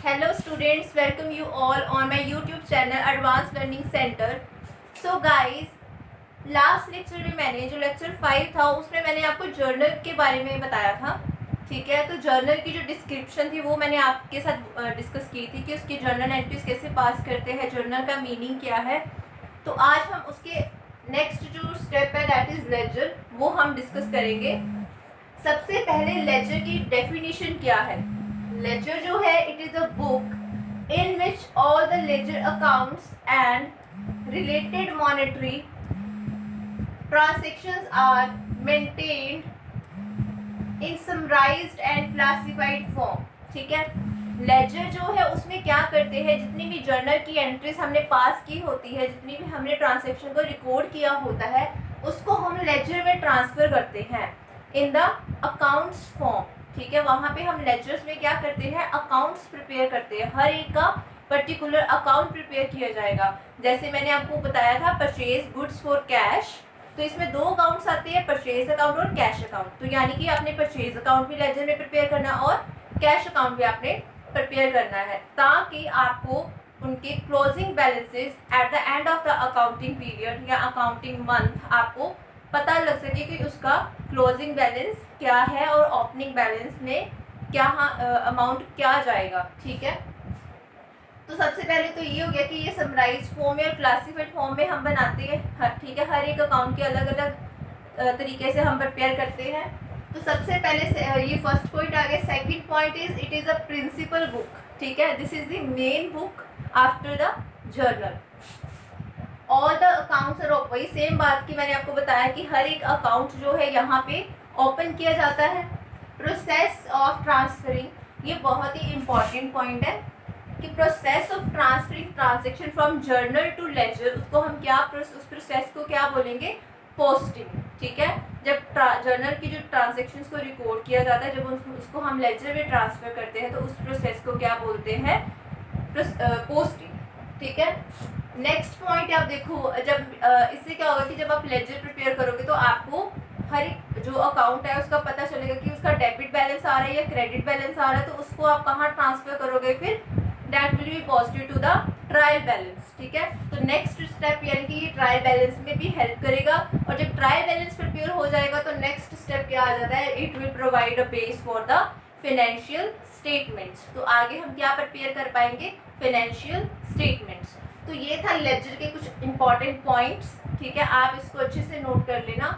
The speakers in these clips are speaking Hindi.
Hello students, welcome you all on my YouTube channel Advanced Learning Center. So guys, last lecture में मैंने जो लेक्चर 5 था उसमें मैंने आपको जर्नल के बारे में बताया था. ठीक है, तो जर्नल की जो डिस्क्रिप्शन थी वो मैंने आपके साथ डिस्कस की थी कि उसकी जर्नल एंट्रीज कैसे पास करते हैं, जर्नल का मीनिंग क्या है. तो आज हम उसके नेक्स्ट जो स्टेप है दैट इज लेजर, वो हम डिस्कस करेंगे. सबसे पहले लेजर की डेफिनेशन क्या है. लेजर जो है it is a book in which all the ledger accounts and related monetary transactions are maintained in summarised and classified form. ठीक है, लेजर जो है उसमें क्या करते हैं, जितनी भी जर्नल की एंट्रीज हमने पास की होती है, जितनी भी हमने ट्रांजेक्शन को रिकॉर्ड किया होता है, उसको हम लेजर में ट्रांसफर करते हैं इन द अकाउंट्स फॉर्म. ठीक है, वहाँ पे हम लेजर्स में क्या करते हैं, अकाउंट्स प्रिपेयर करते हैं. हर एक का पर्टिकुलर अकाउंट प्रिपेयर किया जाएगा. जैसे मैंने आपको बताया था परचेज गुड्स फॉर कैश, तो इसमें दो अकाउंट्स आते हैं, परचेज अकाउंट और कैश अकाउंट. तो यानी कि आपने परचेज अकाउंट भी लेजर में प्रिपेयर करना और कैश अकाउंट भी आपने प्रिपेयर करना है, ताकि आपको उनके closing balances at the end of the accounting period या अकाउंटिंग मंथ आपको पता लग सके कि उसका क्लोजिंग बैलेंस क्या है और ओपनिंग बैलेंस में क्या अमाउंट क्या जाएगा. ठीक है, तो सबसे पहले तो ये हो गया कि ये समराइज फॉर्म में और क्लासिफाइड फॉर्म में हम बनाते हैं. ठीक है, हर एक अकाउंट के अलग अलग तरीके से हम प्रिपेयर करते हैं. तो सबसे पहले से ये फर्स्ट पॉइंट आ गया. Second point is it is a principal book. ठीक है, this is the main book after the journal. All the accounts are वही सेम बात की मैंने आपको बताया कि हर एक अकाउंट जो है यहाँ पे ओपन किया जाता है. प्रोसेस ऑफ ट्रांसफरिंग, ये बहुत ही इम्पॉर्टेंट पॉइंट है कि process of transferring transaction from journal to ledger, उसको हम क्या उस प्रोसेस को क्या बोलेंगे, पोस्टिंग. ठीक है, जब जर्नल की जो ट्रांजेक्शन्स को रिकॉर्ड किया जाता है, जब उसको हम लेजर में ट्रांसफर करते हैं तो उस प्रोसेस को क्या बोलते हैं, पोस्टिंग. ठीक है, नेक्स्ट पॉइंट आप देखो, जब इससे क्या होगा कि जब आप लेजर प्रिपेयर करोगे तो आपको हर एक जो अकाउंट है उसका पता चलेगा कि उसका डेबिट बैलेंस आ रहा है या क्रेडिट बैलेंस आ रहा है. तो उसको आप कहाँ ट्रांसफर करोगे, फिर that will be positive to the trial balance. ठीक है, तो नेक्स्ट स्टेप यानी कि ये ट्रायल बैलेंस में भी हेल्प करेगा. और जब ट्रायल बैलेंस प्रिपेयर हो जाएगा तो नेक्स्ट स्टेप क्या आ जाता है, it will provide a base for the financial statements. तो आगे हम क्या प्रिपेयर कर पाएंगे, फाइनेंशियल स्टेटमेंट्स. तो ये था लेजर के कुछ इंपॉर्टेंट पॉइंट्स. ठीक है, आप इसको अच्छे से नोट कर लेना.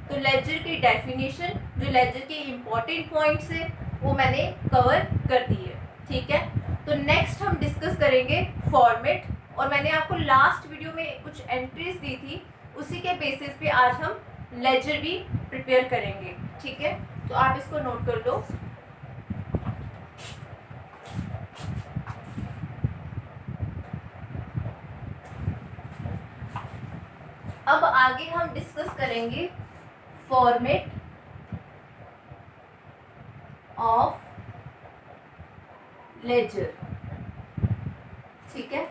तो लेजर की डेफिनेशन, जो लेजर के इंपॉर्टेंट पॉइंट्स है वो मैंने कवर कर दिए. ठीक है, तो नेक्स्ट हम डिस्कस करेंगे फॉर्मेट. और मैंने आपको लास्ट वीडियो में कुछ एंट्रीज दी थी, उसी के बेसिस पे आज हम लेजर भी प्रिपेयर करेंगे. ठीक है, तो आप इसको नोट कर लो. अब आगे हम डिस्कस करेंगे फॉर्मेट ऑफ लेजर. ठीक है,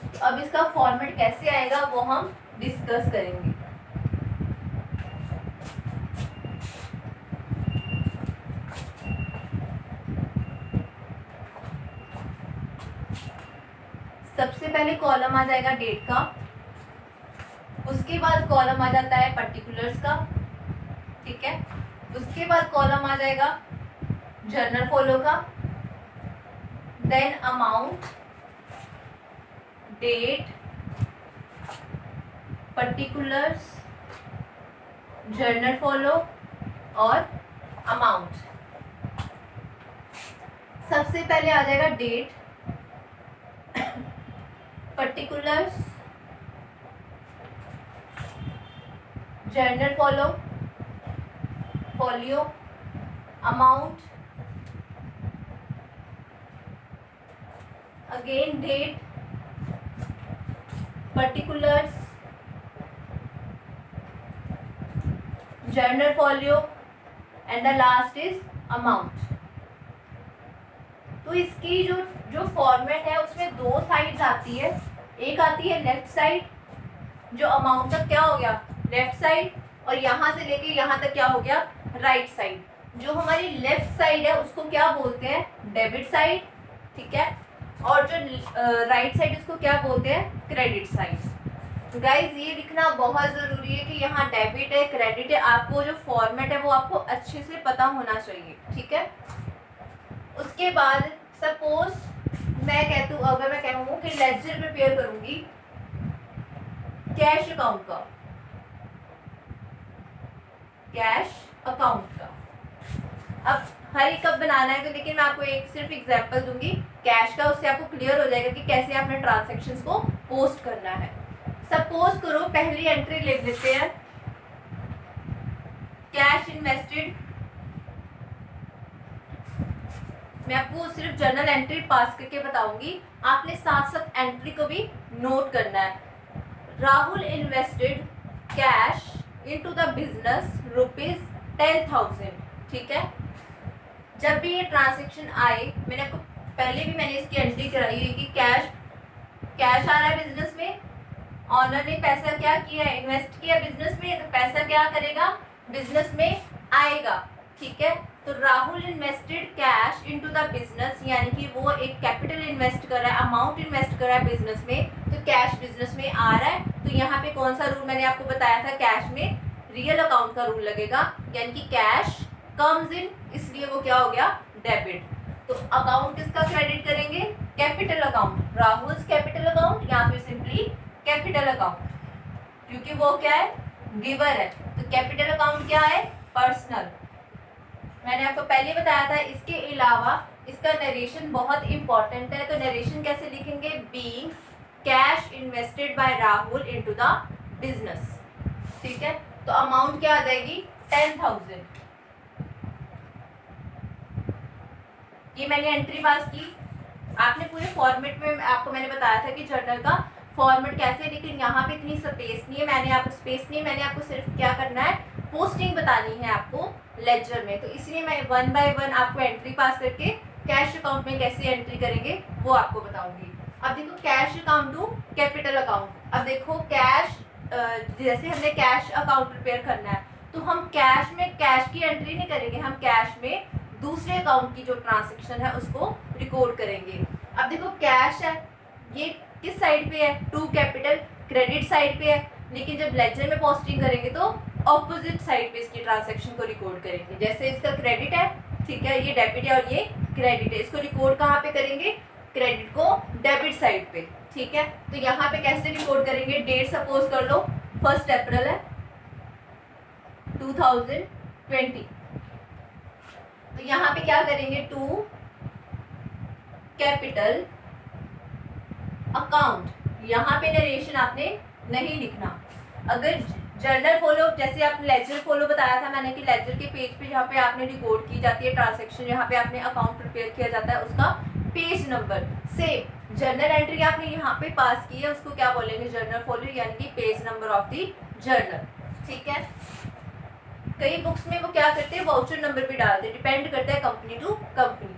तो अब इसका फॉर्मेट कैसे आएगा वो हम डिस्कस करेंगे. सबसे पहले कॉलम आ जाएगा डेट का, उसके बाद कॉलम आ जाता है पर्टिकुलर्स का. ठीक है, उसके बाद कॉलम आ जाएगा जर्नल फॉलो का, then amount, date, particulars, journal folio और अमाउंट. सबसे पहले आ जाएगा date, particulars, journal folio, amount, again date, particulars, journal folio and the last is amount. तो इसकी जो फॉर्मेट है उसमें दो साइड्स आती है. एक आती है लेफ्ट साइड, जो अमाउंट तक क्या हो गया लेफ्ट साइड, और यहाँ से लेके यहाँ तक क्या हो गया राइट साइड. जो हमारी लेफ्ट साइड है उसको क्या बोलते हैं, डेबिट साइड. ठीक है, और जो राइट साइड उसको क्या बोलते हैं, क्रेडिट साइड। गाइज ये लिखना बहुत ज़रूरी है कि यहाँ डेबिट है क्रेडिट है, आपको जो फॉर्मेट है वो आपको अच्छे से पता होना चाहिए, ठीक है। उसके बाद सपोज मैं कहती हूँ, अगर मैं कहूँ कि लेजर प्रिपेयर करूँगी कैश अकाउंट का, कैश अकाउंट का, अब हर एक कब बनाना है तो, लेकिन मैं आपको एक सिर्फ एग्जांपल दूंगी कैश का, उससे आपको क्लियर हो जाएगा कि कैसे आपने ट्रांजैक्शंस को पोस्ट करना है। सपोज करो पहली एंट्री लिख देते हैं कैश इन्वेस्टेड, मैं आपको सिर्फ जर्नल एंट्री पास करके बताऊंगी, आपने साथ साथ एंट्री को भी नोट करना है। Rahul invested cash into the business ₹10,000, ठीक है। जब भी ये ट्रांजैक्शन आए, मैंने आपको पहले भी मैंने इसकी एंट्री कराई हुई कि कैश आ रहा है बिजनेस में, ऑनर ने पैसा क्या किया है, इन्वेस्ट किया बिजनेस में, तो पैसा क्या करेगा, बिजनेस में आएगा, ठीक है। तो Rahul invested cash into the business, यानी कि वो एक कैपिटल इन्वेस्ट कर रहा है, अमाउंट इन्वेस्ट कर रहा है बिजनेस में, तो कैश बिजनेस में आ रहा है। तो यहाँ पे कौन सा रूल मैंने आपको बताया था, कैश में रियल अकाउंट का रूल लगेगा, यानी कि कैश कम्स इन, इसलिए वो क्या हो गया, डेबिट। तो अकाउंट किसका क्रेडिट करेंगे, capital account, Rahul's capital account या फिर सिंपली कैपिटल अकाउंट, क्योंकि वो क्या है, गिवर है। तो कैपिटल अकाउंट क्या है, पर्सनल। मैंने आपको पहले बताया था। इसके अलावा इसका नरेशन बहुत इंपॉर्टेंट है, तो नरेशन कैसे लिखेंगे, being cash invested bye Rahul into the business, ठीक है। तो अमाउंट क्या आ जाएगी, 10,000। ये मैंने एंट्री पास की, आपने पूरे फॉर्मेट में आपको मैंने बताया था कि जर्नल का फॉर्मेट कैसे है, लेकिन यहाँ पे इतनी स्पेस नहीं है, मैंने आपको सिर्फ क्या करना है, पोस्टिंग बतानी है आपको लेजर में, तो इसलिए मैं 1 बाय 1 आपको एंट्री पास करके कैश अकाउंट में कैसे एंट्री करेंगे वो आपको बताऊंगी। अब देखो cash account to capital account, अब देखो कैश, जैसे हमने कैश अकाउंट प्रिपेयर करना है, तो हम कैश में कैश की एंट्री नहीं करेंगे, हम कैश में दूसरे अकाउंट की जो ट्रांजैक्शन है उसको रिकॉर्ड करेंगे। अब देखो कैश है, ये किस साइड पे है, टू कैपिटल, क्रेडिट साइड पे है, लेकिन जब लेजर में पोस्टिंग करेंगे तो ऑपोजिट साइड पे इसकी ट्रांजैक्शन को रिकॉर्ड करेंगे। जैसे इसका क्रेडिट है, ठीक है, ये डेबिट है और ये क्रेडिट है, इसको रिकॉर्ड कहाँ पे करेंगे, क्रेडिट को डेबिट साइड पे, ठीक है। तो यहाँ पे कैसे रिकॉर्ड करेंगे, डेट सपोज कर लो 1 अप्रैल है 2020, तो यहाँ पे क्या करेंगे, टू कैपिटल अकाउंट, यहाँ पे नरेशन आपने नहीं लिखना। अगर जर्नल फॉलो, जैसे आपने लेजर फॉलो बताया था मैंने कि लेजर के पेज पे जहाँ पे आपने रिकॉर्ड की जाती है ट्रांजैक्शन, जहाँ पे आपने अकाउंट प्रिपेयर किया जाता है, उसका page number same journal entry आपने यहाँ पे पास की है, उसको क्या बोलेंगे, जर्नल फॉलो, यानी कि page number of the journal, ठीक है। कई बुक्स में वो क्या करते हैं, वाउचर नंबर भी डालते हैं, डिपेंड करता है कंपनी टू कंपनी।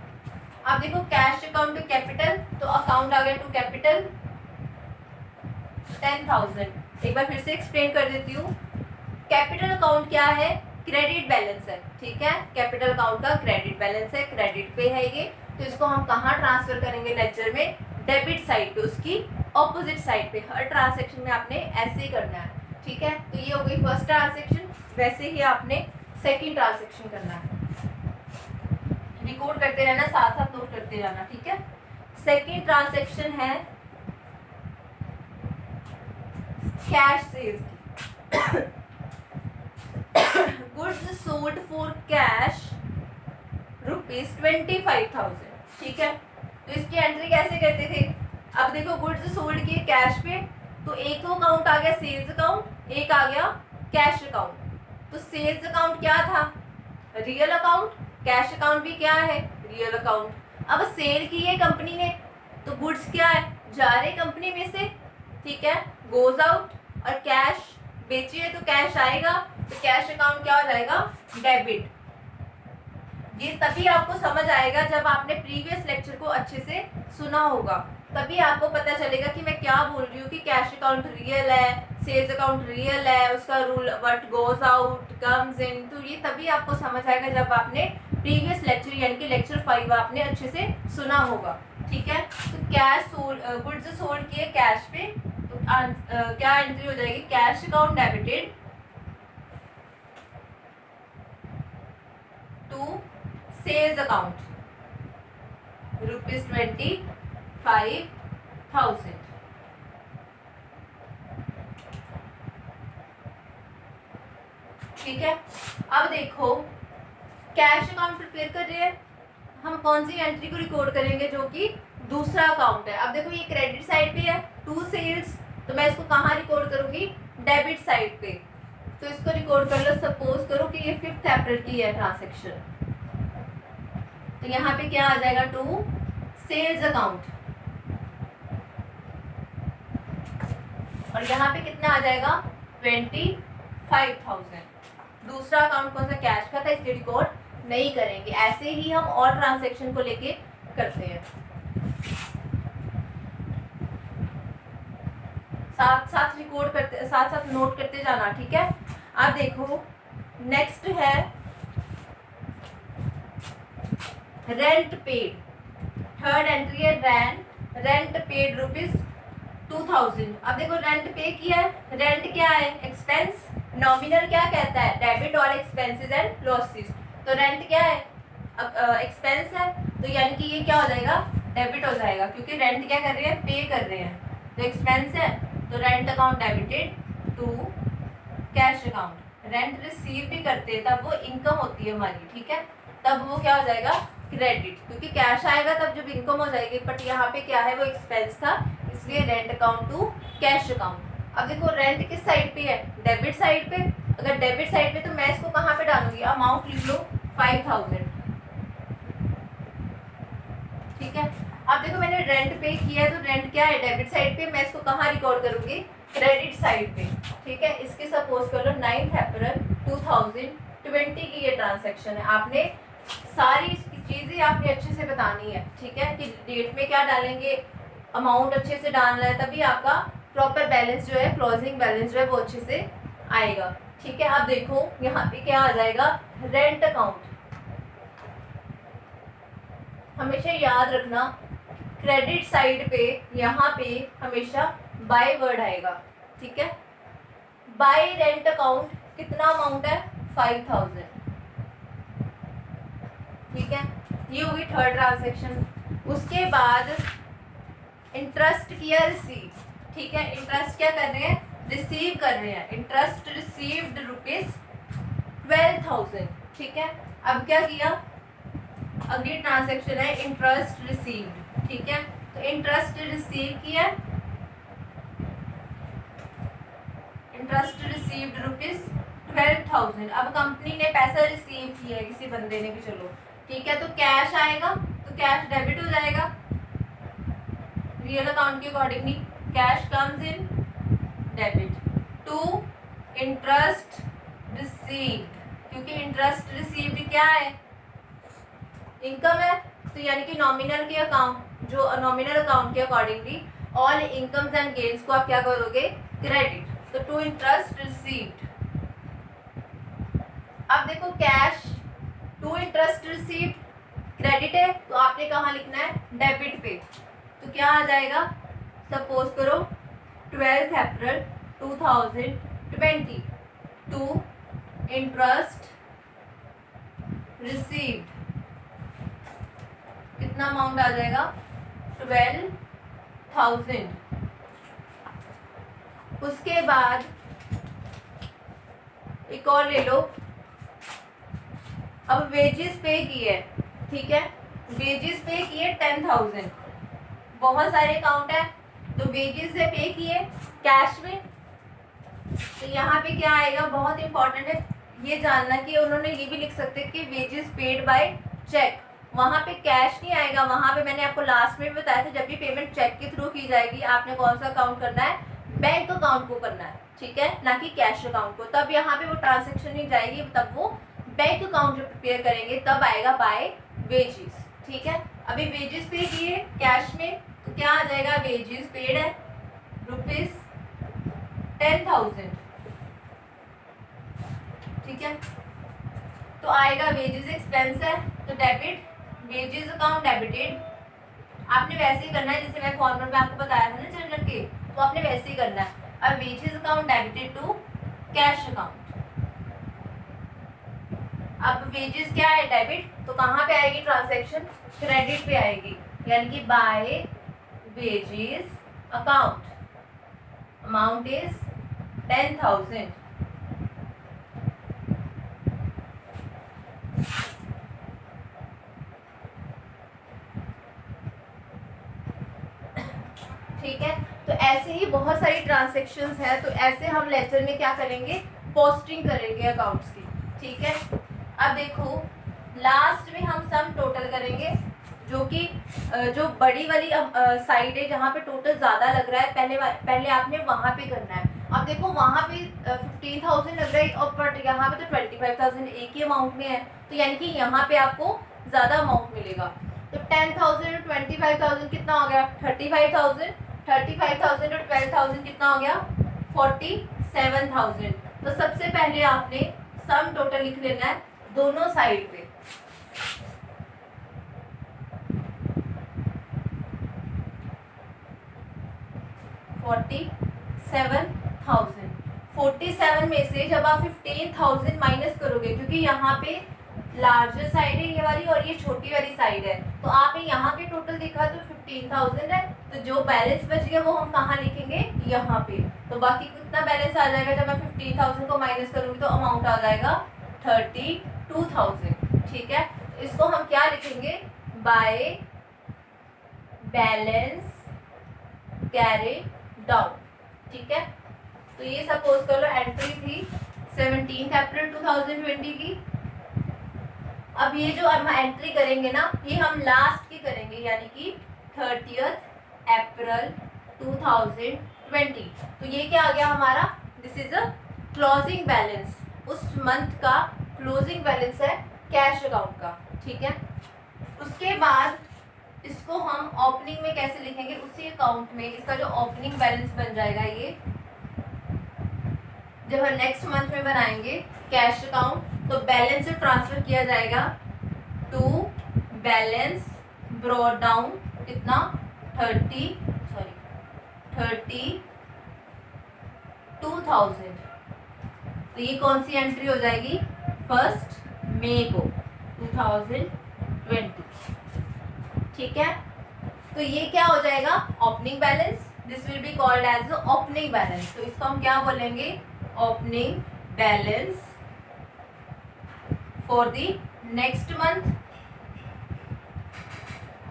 अब देखो कैश अकाउंट टू कैपिटल, तो अकाउंट आ गया टू कैपिटल 10,000। एक बार फिर से एक्सप्लेन कर देती हूँ। कैपिटल अकाउंट क्या है, क्रेडिट बैलेंस है, ठीक है, कैपिटल अकाउंट का क्रेडिट बैलेंस है, क्रेडिट पे है ये, तो इसको हम कहाँ ट्रांसफर करेंगे लेजर में, डेबिट साइड पे, उसकी ऑपोजिट साइड पे। हर ट्रांसैक्शन में आपने ऐसे ही करना है, ठीक है। तो ये हो गई फर्स्ट ट्रांसैक्शन, वैसे ही आपने सेकंड ट्रांसैक्शन करना है, रिकॉर्ड करते रहना, साथ साथ नोट करते रहना, ठीक है। सेकंड ट्रांसैक्शन है cash sales, goods sold for cash ₹25,000, ठीक है। तो इसकी एंट्री कैसे करते थे, अब देखो गुड्स सोल्ड किए कैश पे, तो एक तो अकाउंट आ गया सेल्स अकाउंट, एक आ गया कैश अकाउंट। तो सेल्स अकाउंट क्या था, रियल अकाउंट, कैश अकाउंट भी क्या है, रियल अकाउंट। अब सेल की है कंपनी ने, तो गुड्स क्या है, जा रहे कंपनी में से, ठीक है, गोज आउट, और कैश बेची है तो कैश आएगा, तो कैश अकाउंट क्या हो जाएगा, डेबिट। ये तभी आपको समझ आएगा जब आपने प्रीवियस लेक्चर को अच्छे से सुना होगा, तभी आपको पता चलेगा कि मैं क्या बोल रही हूँ कि कैश अकाउंट रियल है, सेल्स अकाउंट रियल है, उसका rule what goes out comes in, तो ये तभी आपको समझ आएगा जब आपने प्रीवियस लेक्चर यानी कि लेक्चर 5 आपने अच्छे से सुना होगा, ठीक है। तो कैश सोल्ड, गुड्स सोल्ड किए कैश पे, तो क्या एंट्री हो जाएगी, cash account debited to sales account ₹25,000। ठीक है। अब देखो कैश अकाउंट प्रिपेयर कर रहे हैं, हम कौन सी एंट्री को रिकॉर्ड करेंगे, जो कि दूसरा अकाउंट है। अब देखो ये क्रेडिट साइड पे है, टू सेल्स, तो मैं इसको कहाँ रिकॉर्ड करूंगी, डेबिट साइड पे। तो इसको रिकॉर्ड कर लो, सपोज करो कि ये 5 अप्रैल की है ट्रांजेक्शन, तो यहाँ पे क्या आ जाएगा, टू सेल्स अकाउंट, और यहाँ पे कितना आ जाएगा, 25,000। दूसरा अकाउंट कौन सा, कैश का था, इसलिए रिकॉर्ड नहीं करेंगे। ऐसे ही हम और ट्रांजैक्शन को लेके करते हैं, साथ साथ रिकॉर्ड करते, साथ साथ नोट करते जाना। ठीक है। अब देखो नेक्स्ट है रेंट पेड, थर्ड एंट्री है रेंट पेड ₹2,000। अब देखो रेंट पे किया है, रेंट क्या है, एक्सपेंस, नॉमिनल क्या कहता है, debit all expenses and losses. तो रेंट क्या है, एक्सपेंस है, तो यानी कि ये क्या हो जाएगा, डेबिट हो जाएगा, क्योंकि रेंट क्या कर रहे हैं, पे कर रहे हैं, तो एक्सपेंस है, तो rent account debited to cash account. Rent receive भी करते हैं तब वो इनकम होती है हमारी, ठीक है, तब वो क्या हो जाएगा, क्रेडिट, क्योंकि कैश आएगा तब जब इनकम हो जाएगी, बट यहाँ पे क्या है, वो एक्सपेंस था, इसलिए rent account to cash account. अब देखो रेंट किस साइड पे है, डेबिट साइड पे। अगर डेबिट साइड पे तो मैं इसको कहाँ पे डालूंगी, अमाउंट लिख लो 5,000। ठीक है। अब देखो मैंने रेंट पे किया है, तो रेंट क्या है, डेबिट साइड पे, मैं इसको कहाँ रिकॉर्ड करूंगी, क्रेडिट साइड पे। ठीक है। इसके सपोज कर लो 9 अप्रैल 2020 की ये ट्रांजैक्शन है। आपने सारी चीजें आपने अच्छे से बतानी है, ठीक है, कि डेट में क्या डालेंगे, अमाउंट अच्छे से डालना है, तभी आपका प्रॉपर बैलेंस जो है, क्लोजिंग बैलेंस जो है वो अच्छे से आएगा। ठीक है। अब देखो यहाँ पे क्या आ जाएगा, रेंट अकाउंट। हमेशा याद रखना क्रेडिट साइड पे यहाँ पे हमेशा बाय वर्ड आएगा। ठीक है। बाय रेंट अकाउंट कितना अमाउंट है, 5,000। ठीक है। ये होगी थर्ड ट्रांजेक्शन। उसके बाद इंटरेस्ट किया रिसीव। ठीक है। इंटरेस्ट क्या कर रहे हैं, रिसीव कर रहे हैं, इंटरेस्ट रिसीव्ड ₹12,000। ठीक है। अब क्या किया, अगली ट्रांजैक्शन है इंटरेस्ट रिसीव्ड। ठीक है। तो इंटरेस्ट रिसीव किया, इंटरेस्ट रिसीव्ड ₹12,000। अब कंपनी ने पैसा रिसीव किया है किसी बंदे ने भी, चलो ठीक है, तो कैश आएगा, तो कैश डेबिट हो जाएगा रियल अकाउंट के accordingly, cash comes in debit to interest received, क्योंकि इंटरेस्ट रिसीव्ड क्या है, इनकम है, तो यानी कि नॉमिनल के अकाउंट, जो नॉमिनल अकाउंट के accordingly all incomes and gains को आप क्या करोगे, क्रेडिट, तो टू इंटरेस्ट रिसीव्ड। अब देखो cash to interest received credit है, तो आपने कहाँ लिखना है, डेबिट पे, तो क्या आ जाएगा, सपोज करो 12 अप्रैल 2020 टू इंटरेस्ट रिसीव्ड, कितना अमाउंट आ जाएगा, 12,000। उसके बाद एक और ले लो, अब वेजेस पे किए, ठीक है, वेजेस पे किए 10,000। बहुत सारे अकाउंट है, तो वेजेस से पे किए कैश में, तो यहाँ पे क्या आएगा, बहुत इंपॉर्टेंट है ये जानना कि उन्होंने ये भी लिख सकते कि वेजेस पेड बाय चेक, वहाँ पे कैश नहीं आएगा। वहाँ पे मैंने आपको लास्ट में भी बताया था, जब भी पेमेंट चेक के थ्रू की जाएगी, आपने कौन सा अकाउंट करना है, बैंक अकाउंट को करना है, ठीक है, ना कि कैश अकाउंट को। तब यहाँ पे वो ट्रांजेक्शन नहीं जाएगी, तब वो बैंक अकाउंट जो प्रिपेयर करेंगे तब आएगा बाय वेजेस। ठीक है। अभी वेजेस पे किए कैश में, तो क्या आ जाएगा, वेजेस पेड है ₹10,000। ठीक है। तो आएगा वेजेस एक्सपेंस है, तो डेबिट, वेजेस अकाउंट डेबिटेड, आपने वैसे ही करना है जैसे मैं फॉर्मूला में आपको बताया था ना जर्नल के, तो आपने वैसे ही करना है। अब wages account debited to cash account. अब वेजेस क्या है, डेबिट, तो कहाँ पे आएगी ट्रांजैक्शन, क्रेडिट पे आएगी, यानी कि by wages account, amount is 10,000। ठीक है, तो ऐसे ही बहुत सारी ट्रांजैक्शंस है, तो ऐसे हम लेजर में क्या करेंगे, पोस्टिंग करेंगे अकाउंट्स की। ठीक है, अब देखो लास्ट में हम सम टोटल करेंगे, जो कि जो बड़ी वाली साइड है जहाँ पे टोटल ज़्यादा लग रहा है, पहले आपने वहाँ पे करना है। अब देखो वहाँ पे 15,000 लग रहा है और बट यहाँ पे तो 25,000 एक ही अमाउंट में है, तो यानी कि यहाँ पे आपको ज़्यादा अमाउंट मिलेगा। तो 10,000 और 25,000 कितना हो गया, 35,000, 35,000 और 12,000 कितना हो गया, 47,000। तो सबसे पहले आपने सम टोटल लिख लेना है दोनों साइड पे। $47,000 में से जब आप 15,000 माइनस करोगे, क्योंकि यहाँ पे लार्जर साइड है ये वाली और ये छोटी वाली साइड है, तो आपने यहाँ पे टोटल देखा तो 15,000 है, तो जो बैलेंस बच गया वो हम कहाँ लिखेंगे, यहाँ पे। तो बाकी कितना बैलेंस आ जाएगा, जब मैं 15,000 को माइनस करूँगी तो अमाउंट आ जाएगा 32,000। ठीक है, इसको हम क्या लिखेंगे, बाय बैलेंस कैरिड डाउन। ठीक है, तो ये सपोज कर लो एंट्री थी 17 अप्रैल 2020 की। अब ये जो हम एंट्री करेंगे ना, ये हम लास्ट की करेंगे, यानी कि 30 अप्रैल 2020। तो ये क्या आ गया हमारा, this is a closing balance, उस मंथ का क्लोजिंग बैलेंस है कैश अकाउंट का। ठीक है, उसके बाद इसको हम ओपनिंग में कैसे लिखेंगे, उसी अकाउंट में इसका जो ओपनिंग बैलेंस बन जाएगा, ये जब हम नेक्स्ट मंथ में बनाएंगे कैश अकाउंट, तो बैलेंस जो ट्रांसफर किया जाएगा टू बैलेंस ब्रॉट डाउन कितना 32,000। तो ये कौन सी एंट्री हो जाएगी, 1 मई को 2020। ठीक है, तो ये क्या हो जाएगा, opening balance, this will be called as opening balance. तो इसको हम क्या बोलेंगे, opening balance for the next month,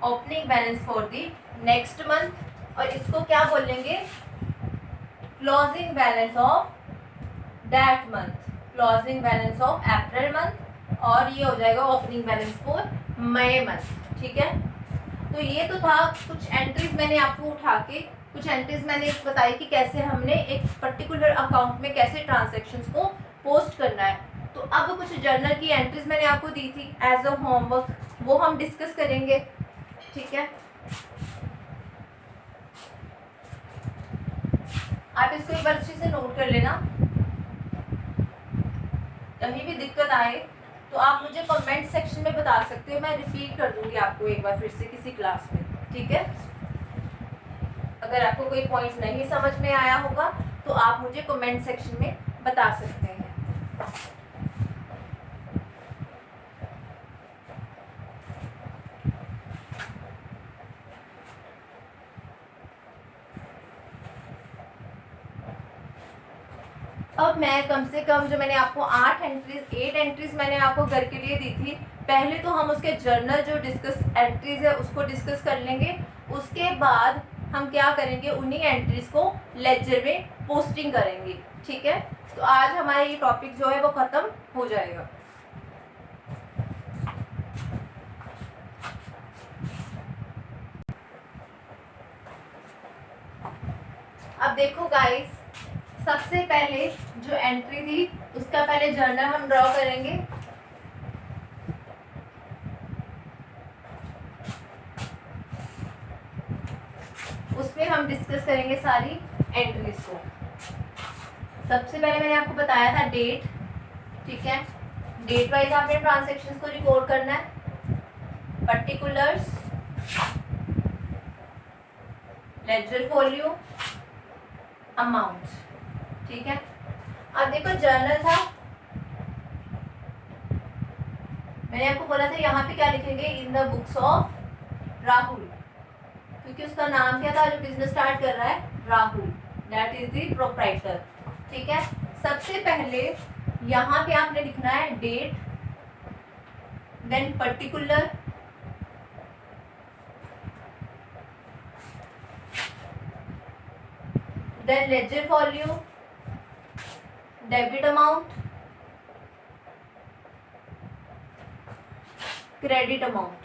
opening balance for the next month, और इसको क्या बोलेंगे, closing balance of that month, closing balance of April month, और ये हो जाएगा opening balance for May month. ठीक है, तो ये तो था कुछ एंट्रीज मैंने आपको उठा के, कुछ एंट्रीज मैंने बताई कि कैसे हमने एक पर्टिकुलर अकाउंट में कैसे ट्रांजैक्शंस को पोस्ट करना है। तो अब कुछ जर्नल की एंट्रीज मैंने आपको दी थी एज अ होमवर्क, वो हम डिस्कस करेंगे। ठीक है, आप इसको एक बार अच्छे से नोट कर लेना, कहीं भी दिक्कत आए तो आप मुझे कमेंट सेक्शन में बता सकते हो, मैं रिपीट कर दूंगी आपको एक बार फिर से किसी क्लास में। ठीक है, अगर आपको कोई पॉइंट नहीं समझ में आया होगा तो आप मुझे कमेंट सेक्शन में बता सकते हैं। अब मैं कम से कम जो मैंने आपको 8 एंट्रीज मैंने आपको घर के लिए दी थी, पहले तो हम उसके जर्नल जो एंट्रीज है उसको डिस्कस कर लेंगे, उसके बाद हम क्या करेंगे, उन्हीं एंट्रीज को लेजर में पोस्टिंग करेंगे। ठीक है, तो आज हमारा ये टॉपिक जो है वो ख़त्म हो जाएगा। अब देखो गाइस, सबसे पहले जो एंट्री थी उसका पहले जर्नल हम ड्रॉ करेंगे। उसमें हम डिस्कस करेंगे सारी एंट्रीज को। सबसे पहले मैंने आपको बताया था डेट। ठीक है, डेट वाइज आपने ट्रांजैक्शंस को रिकॉर्ड करना है, पर्टिकुलर्स लेजर फॉल्यूम, अमाउंट, ठीक है। अब देखो जर्नल था, मैंने आपको बोला था यहाँ पे क्या लिखेंगे, in the books of Rahul, क्योंकि उसका नाम क्या था जो बिजनेस स्टार्ट कर रहा है, Rahul, that is the proprietor, ठीक है। सबसे पहले यहाँ पे आपने लिखना है date, then particular, then ledger volume, debit amount, credit amount.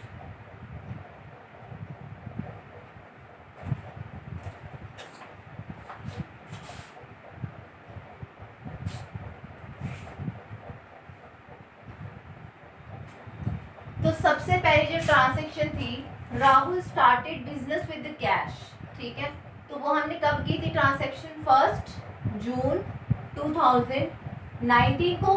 तो सबसे पहले जो ट्रांजैक्शन थी, Rahul started business with cash, ठीक है। तो वो हमने कब की थी ट्रांजैक्शन, 1 जून 2019 को।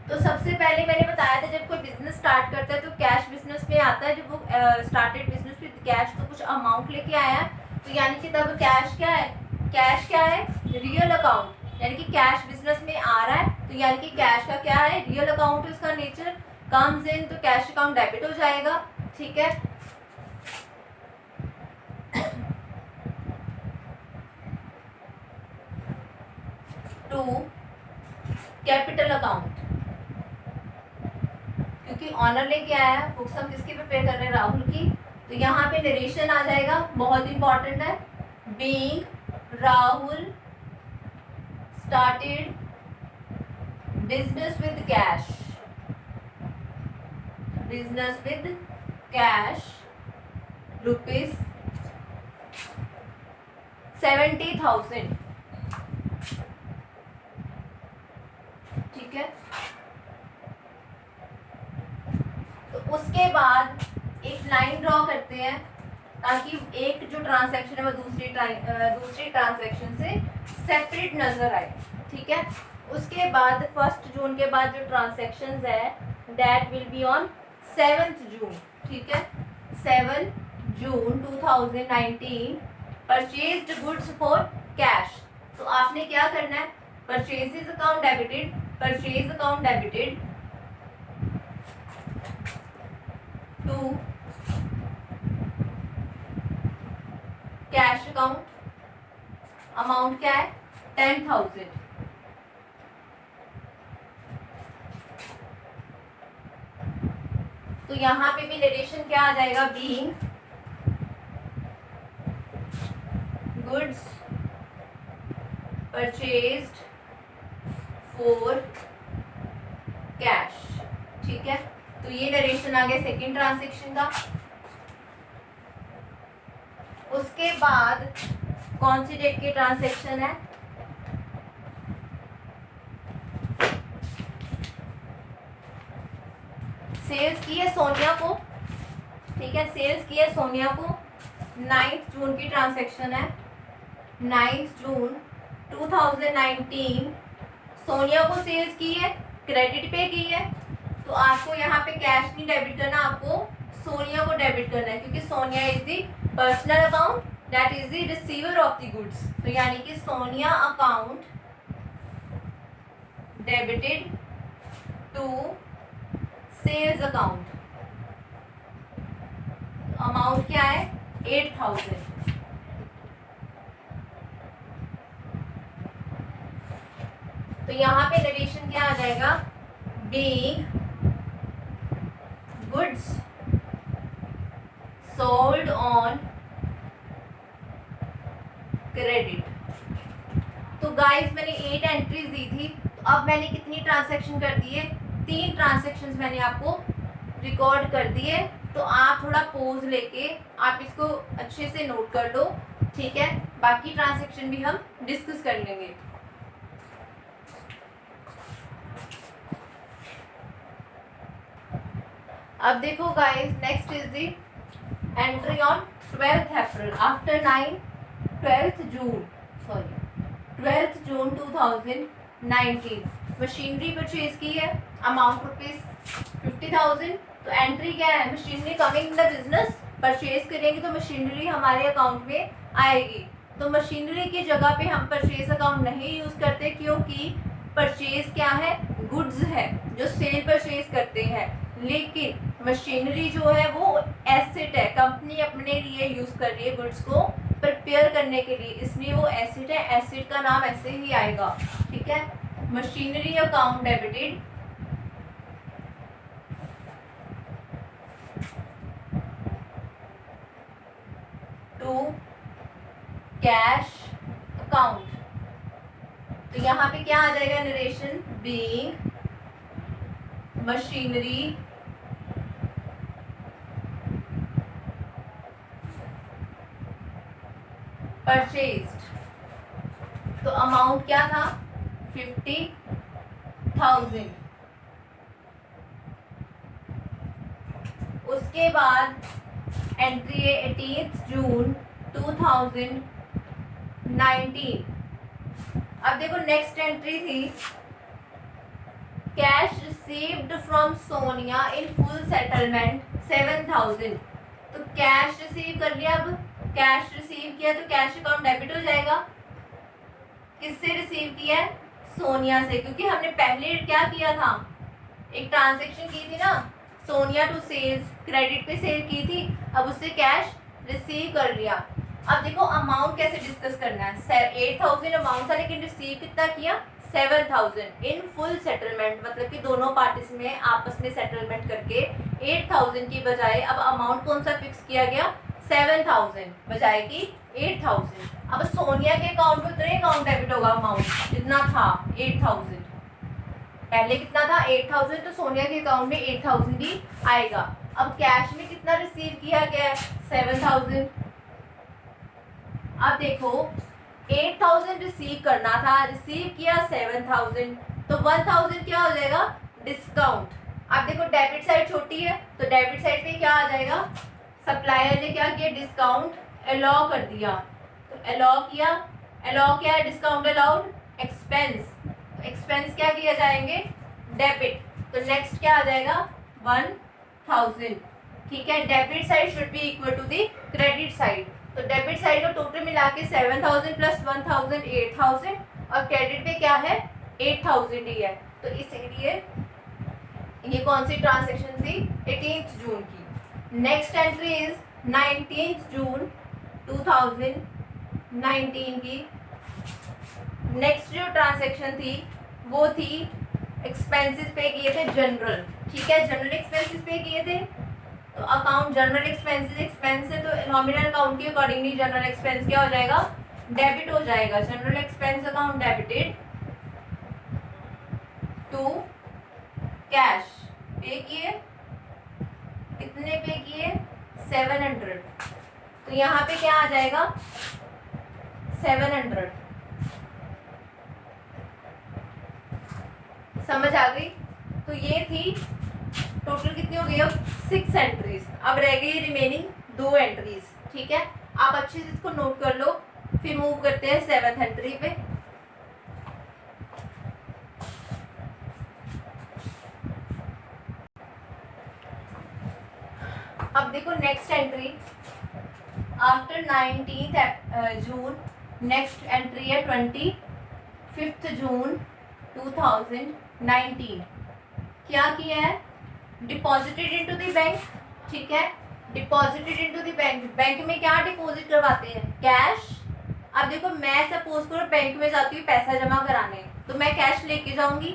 तो सबसे पहले मैंने बताया था जब कोई बिजनेस स्टार्ट करता है तो कैश बिजनेस में आता है, जब वो स्टार्टेड बिजनेस विद कैश तो कुछ अमाउंट लेके आया, तो यानी कि तब कैश क्या है, कैश क्या है, रियल अकाउंट, यानी कि कैश बिजनेस में आ रहा है, तो यानी कि कैश का क्या है, रियल अकाउंट है उसका नेचर, कम्स इन, तो कैश अकाउंट डेबिट हो जाएगा, ठीक है। टू कैपिटल अकाउंट, क्योंकि ऑनर लेके आया, बुक्स हम किसकी प्रिपेयर कर रहे हैं, राहुल की, तो यहाँ पे नरेशन आ जाएगा, बहुत इंपॉर्टेंट है, being Rahul started business with cash, business with cash rupees 70,000, ठीक है। तो उसके बाद एक लाइन ड्रॉ करते हैं ताकि एक जो ट्रांजैक्शन है वो दूसरी ट्रांजैक्शन से सेपरेट नजर आए, ठीक है। उसके बाद 1 जून के बाद जो ट्रांजैक्शंस है that will be on 7 June, ठीक है। 7 June 2019 purchased goods for cash. तो आपने क्या करना है, purchases account debited, purchase account debited to cash account, amount क्या है, 10,000, तो यहाँ पे भी नरेशन क्या आ जाएगा, being goods purchased for cash, ठीक है। तो ये नरेशन आ गया सेकेंड ट्रांजैक्शन का। उसके बाद कौन सी डेट की ट्रांजैक्शन है, सेल्स की है सोनिया को, ठीक है, सेल्स की है सोनिया को, 9 जून की ट्रांजैक्शन है, 9 जून 2019 सोनिया को सेल्स की है, क्रेडिट पे की है, तो आपको यहाँ पे कैश नहीं डेबिट करना, आपको सोनिया को डेबिट करना है, क्योंकि Sonia is the personal account that is the receiver of the goods, तो यानी कि Sonia account debited to sales account, amount क्या है, 8,000, तो यहाँ पे नरेशन क्या आ जाएगा, being goods sold on credit. तो गाइस मैंने 8 एंट्रीज दी थी, तो अब मैंने कितनी ट्रांजैक्शन कर दी है, 3 ट्रांजैक्शंस मैंने आपको रिकॉर्ड कर दिए। तो आप थोड़ा पोज लेके आप इसको अच्छे से नोट कर लो, ठीक है। बाकी ट्रांजैक्शन भी हम डिस्कस कर लेंगे। अब देखो guys, next is the entry on 12th April after 12th June 2019 machinery purchase की है, अमाउंट रुपीज 50,000। तो एंट्री क्या है, machinery coming in the business purchase करेंगे तो मशीनरी हमारे अकाउंट में आएगी। तो मशीनरी की जगह पे हम परचेज अकाउंट नहीं यूज़ करते, क्योंकि परचेज क्या है, गुड्स है जो सेल परचेज करते हैं। लेकिन मशीनरी जो है वो एसेट है, कंपनी अपने लिए यूज़ कर रही है गुड्स को प्रिपेयर करने के लिए, इसलिए वो एसेट है, एसेट का नाम ऐसे ही आएगा। ठीक है, machinery account debited to cash account. तो यहाँ पे क्या आ जाएगा, नरेशन बीइंग मशीनरी परचेज्ड। तो अमाउंट क्या था, 50,000। उसके बाद एंट्री है 18 जून 2019। अब देखो नेक्स्ट एंट्री थी cash received from Sonia in full settlement 7,000। तो कैश रिसीव कर लिया, अब कैश रिसीव किया तो कैश अकाउंट डेबिट हो जाएगा। किससे रिसीव किया है, सोनिया से, क्योंकि हमने पहले क्या किया था, एक ट्रांजेक्शन की थी ना, सोनिया टू सेल्स, क्रेडिट पे सेल की थी, अब उससे कैश रिसीव कर लिया। अब देखो अमाउंट कैसे डिस्कस करना है, 8,000 अमाउंट था लेकिन रिसीव कितना किया, 7,000 इन फुल सेटलमेंट, मतलब कि दोनों पार्टीज में आपस में सेटलमेंट करके 8,000 की बजाय अब अमाउंट कौन सा फिक्स किया गया, 7,000 बजाय की 8,000। अब सोनिया के अकाउंट में उतने अकाउंट डेबिट होगा अमाउंट जितना था 8,000, पहले कितना था 8,000, तो सोनिया के अकाउंट में 8,000 ही आएगा। अब कैश में कितना रिसीव किया गया, 7,000। अब देखो 8,000 रिसीव करना था, रिसीव किया 7,000, तो 1,000 क्या हो जाएगा, डिस्काउंट। अब देखो डेबिट साइड छोटी है तो डेबिट साइड पे क्या आ जाएगा, सप्लायर ने क्या किया, डिस्काउंट अलाउ कर दिया, तो अलाउ किया, अलाउ क्या है, डिस्काउंट अलाउड, एक्सपेंस, तो एक्सपेंस क्या किया जाएंगे, डेबिट, तो नेक्स्ट क्या आ जाएगा, 1,000। ठीक है, debit side should be equal to the credit side, तो डेबिट साइड का टोटल मिला के 7,000 प्लस 1,000 8,000, और क्रेडिट पे क्या है, 8,000 ही है। तो इसीलिए ये कौन सी ट्रांजेक्शन थी, 18 जून की। नेक्स्ट एंट्री इज 19 जून 2019 की। नेक्स्ट जो ट्रांजेक्शन थी वो थी एक्सपेंसेस पे किए थे जनरल। ठीक है, जनरल एक्सपेंसेस पे किए थे, तो अकाउंट जनरल एक्सपेंसेस, एक्सपेंस है तो नॉमिनल अकाउंट के अकॉर्डिंगली जनरल एक्सपेंस क्या हो जाएगा, डेबिट हो जाएगा। General expense account debited to cash, पे किए, कितने पे किए, 700, तो यहाँ पे क्या आ जाएगा, 700। समझ आ गई। तो ये थी टोटल कितनी हो गई, अब 6 एंट्रीज, अब रह गई रिमेनिंग 2 एंट्रीज। ठीक है, आप अच्छे से इसको नोट कर लो, फिर मूव करते हैं 7th एंट्री पे। अब देखो नेक्स्ट एंट्री आफ्टर 19 जून, नेक्स्ट एंट्री है 25 जून 2019। क्या किया है, डिपॉजिटेड इनटू द बैंक। ठीक है, deposited into the bank, bank में क्या डिपॉजिट करवाते हैं, कैश। अब देखो मैं सपोज करो बैंक में जाती हूँ पैसा जमा कराने, तो मैं कैश लेके जाऊंगी,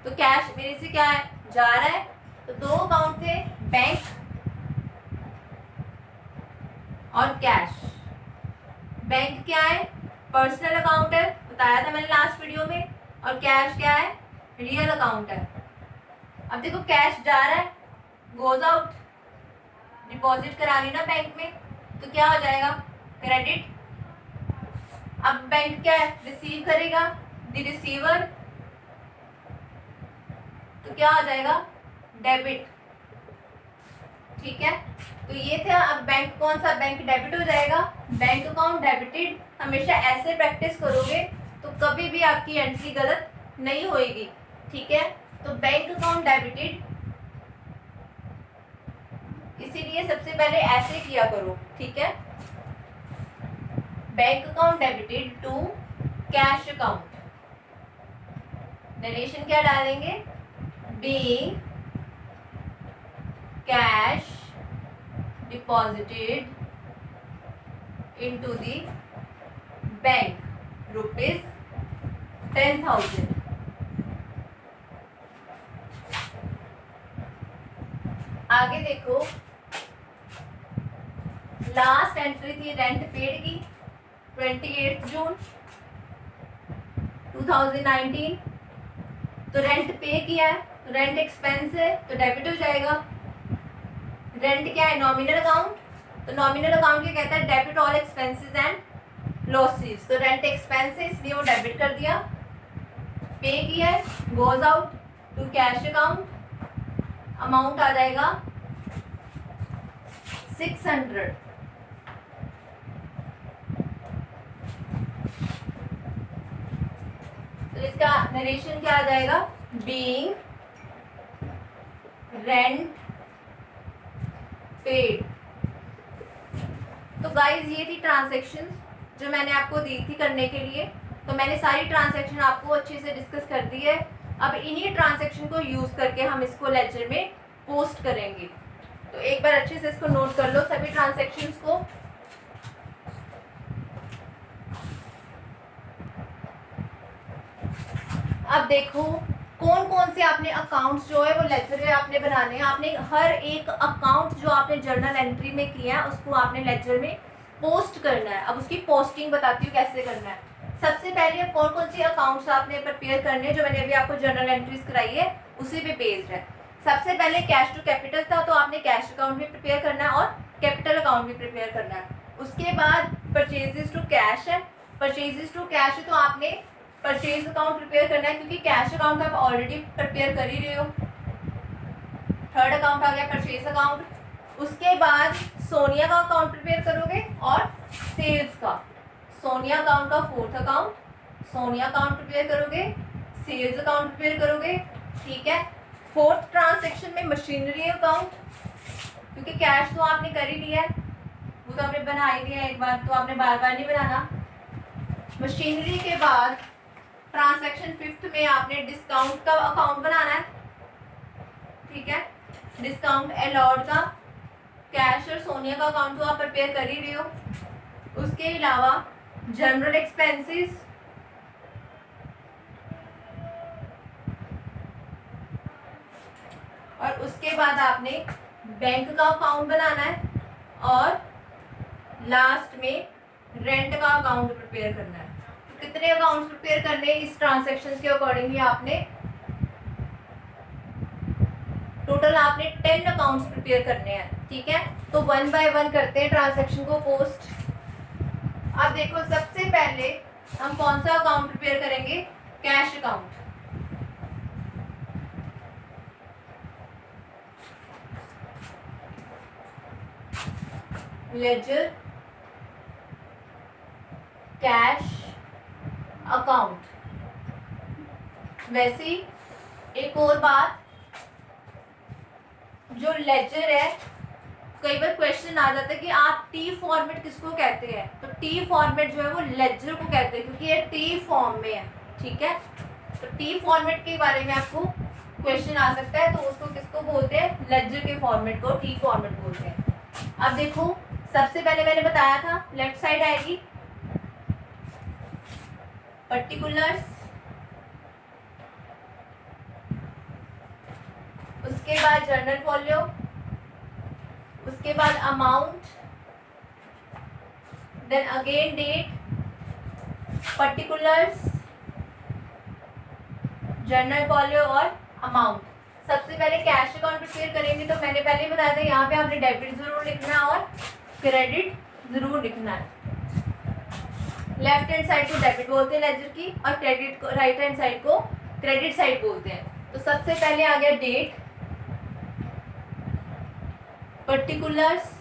तो कैश मेरे से क्या है, जा रहा है, तो 2 अकाउंट थे, बैंक और कैश। बैंक क्या है, पर्सनल अकाउंट है, बताया था मैंने लास्ट वीडियो में, और कैश क्या है, रियल अकाउंट है। अब देखो कैश जा रहा है, गोज आउट, डिपॉजिट करानी ना बैंक में, तो क्या हो जाएगा, क्रेडिट। अब बैंक क्या है, रिसीव करेगा, द रिसीवर, तो क्या हो जाएगा, डेबिट। ठीक है, तो ये था। अब बैंक कौन सा, बैंक डेबिट हो जाएगा, बैंक अकाउंट डेबिटेड। हमेशा ऐसे प्रैक्टिस करोगे तो कभी भी आपकी एंट्री गलत नहीं होएगी। ठीक है, तो बैंक अकाउंट डेबिटेड, इसीलिए सबसे पहले ऐसे किया करो, ठीक है। Bank account debited to cash account, narration क्या डालेंगे, being cash deposited into the bank ₹10,000। आगे देखो, लास्ट एंट्री थी रेंट पेड की 28 जून 2019, तो रेंट पे किया है तो रेंट एक्सपेंस है तो डेबिट हो जाएगा। रेंट क्या है, नॉमिनल अकाउंट, तो नॉमिनल अकाउंट क्या कहता है, debit all expenses and losses, तो रेंट एक्सपेंस है इसलिए वो डेबिट कर दिया। पे किया है, goes out to cash account, amount आ जाएगा 600। तो इसका नरेशन क्या आ जाएगा, बीइंग रेंट पेड। तो गाइज ये थी ट्रांजैक्शंस जो मैंने आपको दी थी करने के लिए, तो मैंने सारी ट्रांजैक्शन आपको अच्छे से डिस्कस कर दी है। अब इन्हीं ट्रांजैक्शन को यूज करके हम इसको लेजर में पोस्ट करेंगे, तो एक बार अच्छे से इसको नोट कर लो सभी ट्रांजैक्शंस को। अब देखो कौन कौन से आपने अकाउंट्स जो है वो लेजर में आपने बनाने हैं। आपने हर एक अकाउंट जो आपने जर्नल एंट्री में किया है उसको आपने लेजर में पोस्ट करना है। अब उसकी पोस्टिंग बताती हूँ कैसे करना है। सबसे पहले कौन कौन सी अकाउंट्स आपने प्रिपेयर करने हैं, जो मैंने अभी आपको जर्नल एंट्रीज कराई है उसी पे बेस्ड है। सबसे पहले कैश टू कैपिटल था, तो आपने कैश अकाउंट भी प्रिपेयर करना है और कैपिटल अकाउंट भी प्रिपेयर करना है। उसके बाद परचेजेस टू कैश है, परचेजेस टू कैश है तो आपने परचेज अकाउंट प्रिपेयर करना है, क्योंकि कैश अकाउंट आप ऑलरेडी प्रिपेयर कर ही रहे हो। थर्ड अकाउंट आ गया परचेज अकाउंट। उसके बाद सोनिया का अकाउंट प्रिपेयर करोगे और सेल्स का, सोनिया अकाउंट का fourth account, Sonia account prepare करोगे, सेल्स अकाउंट प्रिपेयर करोगे, ठीक है। फोर्थ ट्रांजैक्शन में मशीनरी अकाउंट, क्योंकि कैश तो आपने कर ही लिया है, वो तो आपने बना ही लिया एक बार, तो आपने बार बार नहीं बनाना। मशीनरी के बाद ट्रांजैक्शन फिफ्थ में आपने डिस्काउंट का अकाउंट बनाना है, ठीक है। डिस्काउंट अलाउड का, कैश और सोनिया का अकाउंट तो आप प्रिपेयर कर ही रहे हो। उसके अलावा जनरल एक्सपेंसेस, और उसके बाद आपने बैंक का अकाउंट बनाना है, और लास्ट में रेंट का अकाउंट प्रिपेयर करना है। तो कितने अकाउंट प्रिपेयर करने हैं इस ट्रांजैक्शंस के अकॉर्डिंगली आपने टोटल आपने 10 अकाउंट्स प्रिपेयर करने हैं, ठीक है। तो 1 बाय 1 करते हैं ट्रांजैक्शन को पोस्ट। अब देखो सबसे पहले हम कौन सा अकाउंट प्रिपेयर करेंगे, cash account. Ledger cash account. वैसे ही एक और बात, जो लेजर है, कई बार क्वेश्चन आ जाता है कि आप टी फॉर्मेट किसको कहते हैं, तो टी फॉर्मेट जो है वो लेजर को कहते हैं, क्योंकि ये टी फॉर्म में है, ठीक है। तो टी फॉर्मेट के बारे में आपको क्वेश्चन आ सकता है, तो उसको किसको बोलते हैं, लेजर के फॉर्मेट को टी फॉर्मेट बोलते हैं। अब देखो सबसे पहले मैंने बताया था लेफ्ट साइड आएगी पर्टिकुलर्स, उसके बाद जर्नल फॉलियो, उसके बाद amount, then again date, particulars, journal folio और अमाउंट। सबसे पहले कैश अकाउंट प्रिपेयर करेंगे, तो मैंने पहले ही बताया था यहाँ पे आपने डेबिट जरूर लिखना है और क्रेडिट जरूर लिखना है। लेफ्ट हैंड साइड को डेबिट बोलते हैं लेजर की, और क्रेडिट को, राइट हैंड साइड को क्रेडिट साइड बोलते हैं। तो सबसे पहले आ गया date, particulars,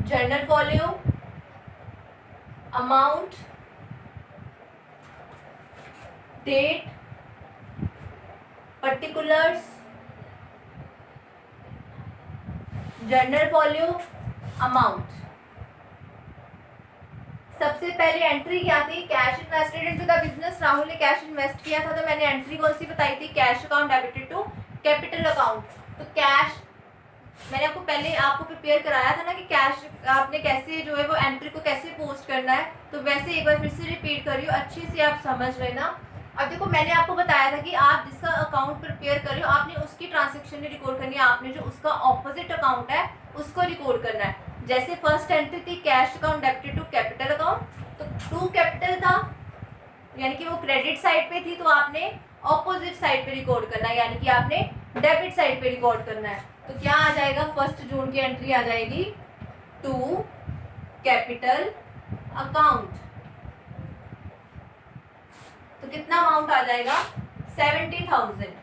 journal folio, amount, date, particulars, journal volume, amount. सबसे पहले एंट्री क्या थी, cash invested into the business. Rahul ने कैश इन्वेस्ट किया था, तो मैंने एंट्री कौन सी बताई थी, cash account debited to capital account. तो कैश मैंने आपको पहले आपको प्रिपेयर कराया था ना कि कैश आपने कैसे जो है वो एंट्री को कैसे पोस्ट करना है, तो वैसे एक बार फिर से रिपीट कर रही हूँ, अच्छे से आप समझ लेना। अब देखो मैंने आपको बताया था कि आप जिसका अकाउंट प्रिपेयर कर रहे हो आपने उसकी ट्रांजेक्शन नहीं रिकॉर्ड करनी है, आपने जो उसका ऑपोजिट अकाउंट है उसको रिकॉर्ड करना है। जैसे फर्स्ट एंट्री थी cash account debited to capital account, तो टू कैपिटल था यानी कि वो क्रेडिट साइड पे थी, तो आपने ऑपोजिट साइड पे रिकॉर्ड करना है, यानी कि आपने डेबिट साइड पे रिकॉर्ड करना है। तो क्या आ जाएगा, 1 जून की एंट्री आ जाएगी टू कैपिटल अकाउंट। तो कितना अमाउंट आ जाएगा, 70,000।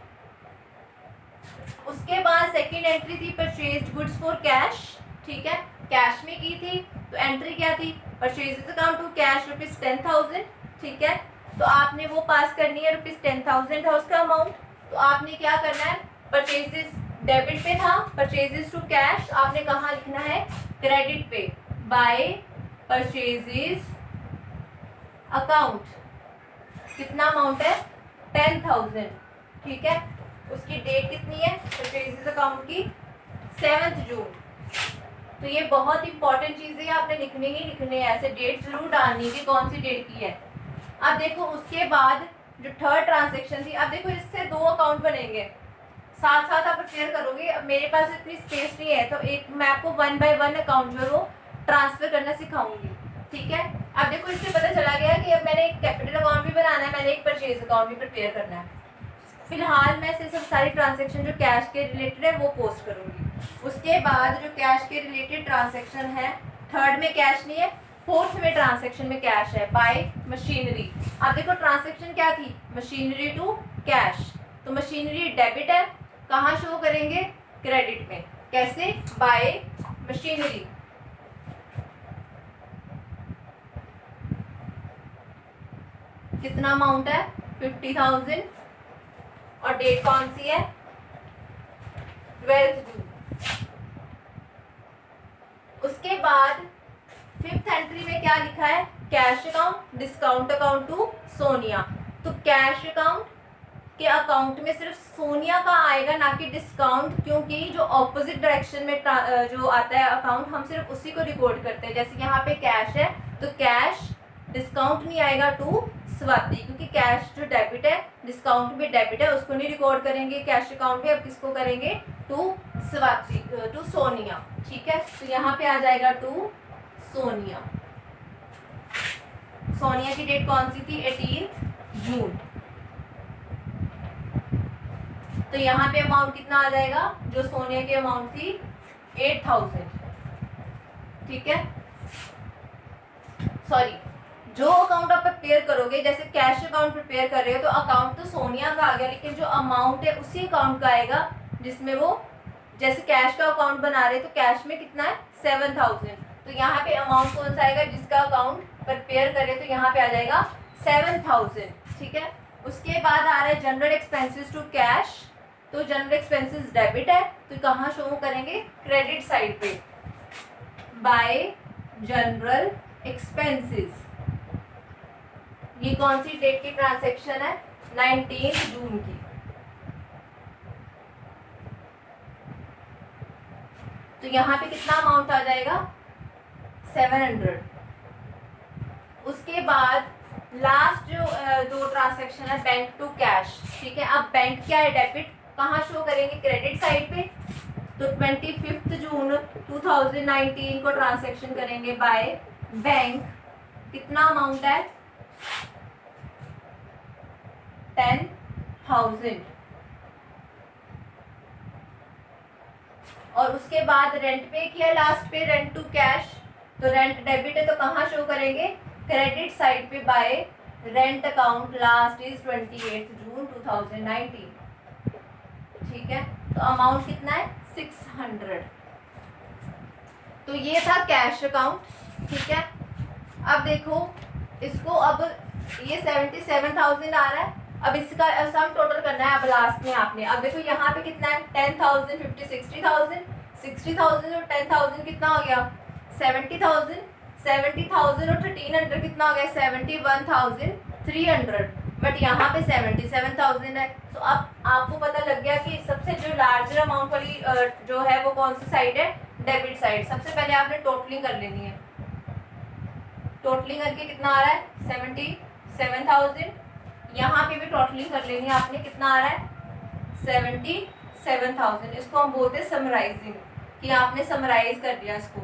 उसके बाद सेकेंड एंट्री थी परचेज्ड गुड्स फॉर कैश, ठीक है, कैश में की थी, तो एंट्री क्या थी, परचेजेस अकाउंट टू कैश ₹10,000, ठीक है। तो आपने वो पास करनी है, ₹10,000 था उसका अमाउंट, तो आपने क्या करना है, परचेजेस डेबिट पे था, परचेजेस टू कैश आपने कहाँ लिखना है, क्रेडिट पे, बाय परचेजेस अकाउंट। कितना अमाउंट है, 10,000, ठीक है। उसकी डेट कितनी है परचेजेस अकाउंट की, 7 जून। तो ये बहुत इंपॉर्टेंट चीज़ है, आपने लिखने ही लिखने हैं, ऐसे डेट जरूर डालनी है कि कौन सी डेट की है। अब देखो उसके बाद जो थर्ड ट्रांजेक्शन थी, अब देखो इससे 2 अकाउंट बनेंगे, साथ साथ आप प्रिपेयर करोगे। अब मेरे पास इतनी स्पेस नहीं है, तो एक मैं आपको 1 बाय 1 अकाउंट जो है वो ट्रांसफर करना सिखाऊंगी, ठीक है। अब देखो इससे पता चला गया कि अब मैंने एक कैपिटल अकाउंट भी बनाना है, मैंने एक परचेज अकाउंट भी प्रिपेयर करना है। फिलहाल मैं सिर्फ सारी ट्रांजेक्शन जो कैश के रिलेटेड है वो पोस्ट करूंगी। उसके बाद जो कैश के रिलेटेड ट्रांजेक्शन है, थर्ड में कैश नहीं है, फोर्थ में ट्रांजेक्शन में कैश है, बाय मशीनरी। अब देखो ट्रांजेक्शन क्या थी, मशीनरी टू कैश, तो मशीनरी डेबिट है, कहाँ शो करेंगे, क्रेडिट में, कैसे, बाय मशीनरी। कितना अमाउंट है, 50,000, और डेट कौन सी है, 12 जून। उसके बाद फिफ्थ एंट्री में क्या लिखा है, cash account discount account to Sonia. तो कैश अकाउंट के अकाउंट में सिर्फ सोनिया का आएगा, ना कि डिस्काउंट, क्योंकि जो ऑपोजिट डायरेक्शन में जो आता है अकाउंट हम सिर्फ उसी को रिकॉर्ड करते हैं। जैसे यहाँ पे कैश है तो कैश डिस्काउंट नहीं आएगा टू स्वाति, क्योंकि कैश जो डेबिट है डिस्काउंट भी डेबिट है, उसको नहीं रिकॉर्ड करेंगे कैश अकाउंट में, अब किसको करेंगे, टू स्वाति, टू सोनिया, ठीक है। तो यहाँ पे आ जाएगा टू सोनिया। सोनिया की डेट कौन सी थी, 18 जून। तो यहाँ पे अमाउंट कितना आ जाएगा, जो सोनिया की अमाउंट थी 8,000, ठीक है। सॉरी, जो अकाउंट आप प्रिपेयर करोगे, जैसे कैश अकाउंट प्रिपेयर कर रहे हो तो अकाउंट तो सोनिया का आ गया, लेकिन जो अमाउंट है उसी अकाउंट का आएगा जिसमें वो, जैसे कैश का अकाउंट बना रहे तो कैश में कितना है, 7,000, तो यहाँ पे अमाउंट कौन सा आएगा, जिसका अकाउंट प्रिपेयर करे तो यहाँ पे आ जाएगा 7,000, ठीक है। उसके बाद आ रहा है जनरल एक्सपेंसेस टू कैश, तो जनरल एक्सपेंसेस डेबिट है, तो कहाँ शो करेंगे, क्रेडिट साइड पे, बाय जनरल एक्सपेंसेस। ये कौन सी डेट की ट्रांजैक्शन है, 19 जून की। तो यहाँ पे कितना अमाउंट आ जाएगा, 700। उसके बाद लास्ट जो 2 ट्रांजैक्शन है बैंक टू कैश, ठीक है। अब बैंक क्या है, डेबिट, कहाँ शो करेंगे, क्रेडिट साइड पे, तो 25 जून 2019 को ट्रांजैक्शन करेंगे बाय बैंक। कितना अमाउंट है, 10,000। और उसके बाद रेंट पे किया लास्ट पे, रेंट टू कैश, तो रेंट डेबिट है तो कहाँ शो करेंगे, क्रेडिट साइड पे, bye rent account, last is 28 जून 2019, ठीक है। तो अमाउंट कितना है, 600। तो ये था कैश अकाउंट, ठीक है। अब देखो इसको, अब ये 77,000 आ रहा है, अब इसका सम टोटल करना है अब लास्ट में आपने। अब देखो यहाँ पे कितना है, 10,000, 50, 60,000, 60,000 और 10,000 कितना हो गया? 70,000। 70,000 और 1300 कितना हो गया? 71,300। बट यहाँ पे 77,000 है। तो अब आपको पता लग गया कि सबसे जो लार्जर अमाउंट वाली जो है वो कौन सी साइड है? Debit side. सबसे पहले आपने टोटलिंग कर लेनी है। टोटलिंग करके कितना आ रहा है? 77,000। यहाँ पे भी टोटलिंग कर लेनी है आपने। कितना आ रहा है? 77,000। इसको हम बोलते हैं समराइजिंग, कि आपने समराइज कर दिया इसको।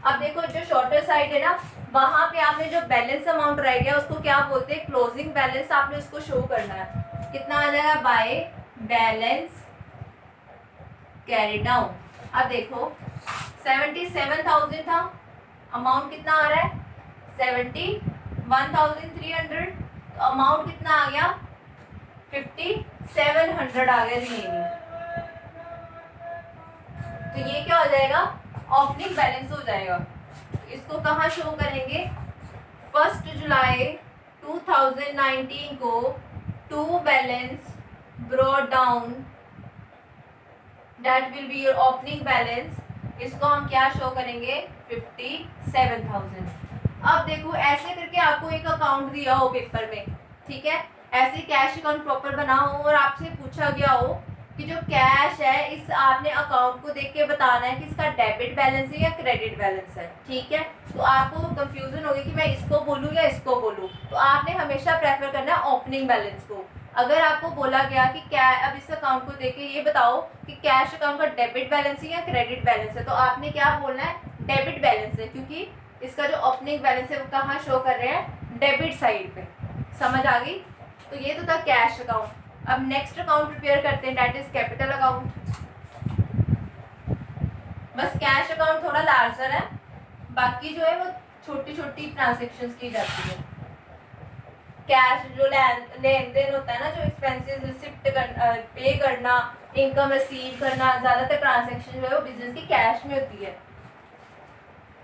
अब देखो जो शॉर्टर साइड है ना, वहां पे आपने जो बैलेंस अमाउंट रह गया उसको क्या बोलते हैं? Closing balance. आपने उसको शो करना है। कितना आ जाएगा? By balance carry down. अब देखो 77,000 था, अमाउंट कितना आ रहा है? 71,300। तो अमाउंट कितना आ गया? 5,700 आ गया रिमेनिंग। तो ये क्या हो जाएगा? ओपनिंग बैलेंस हो जाएगा। तो इसको कहाँ शो करेंगे? 1 जुलाई 2019 को to balance brought down, that will be your opening balance. इसको हम क्या शो करेंगे? 57,000। अब देखो ऐसे करके आपको एक अकाउंट दिया हो पेपर में, ठीक है, ऐसे कैश अकाउंट प्रॉपर बना हो और आपसे पूछा गया हो कि जो कैश है इस आपने अकाउंट को देख के बताना है कि इसका डेबिट बैलेंस है या क्रेडिट बैलेंस है, ठीक है। तो आपको कंफ्यूजन होगी कि मैं इसको बोलूँ या इसको बोलूँ, तो आपने हमेशा प्रेफर करना है ओपनिंग बैलेंस को। अगर आपको बोला गया कि क्या अब इस अकाउंट को देख के ये बताओ कि कैश अकाउंट का डेबिट बैलेंस है या क्रेडिट बैलेंस है, तो आपने क्या बोलना है? डेबिट बैलेंस है, क्योंकि इसका जो ओपनिंग बैलेंस है वो कहाँ शो कर रहे हैं? डेबिट साइड पे। समझ आ गई? तो ये तो था कैश अकाउंट। अब नेक्स्ट अकाउंट प्रिपेयर करते हैं, दैट इज कैपिटल अकाउंट। बस कैश अकाउंट थोड़ा लार्जर है, बाकी जो है वो छोटी छोटी ट्रांजेक्शन्स की जाती है। कैश जो लेन देन होता है ना, जो एक्सपेंसेस रिसिप्ट पे करना, इनकम रिसीव करना, ज़्यादातर ट्रांजेक्शन जो है वो बिजनेस की कैश में होती है,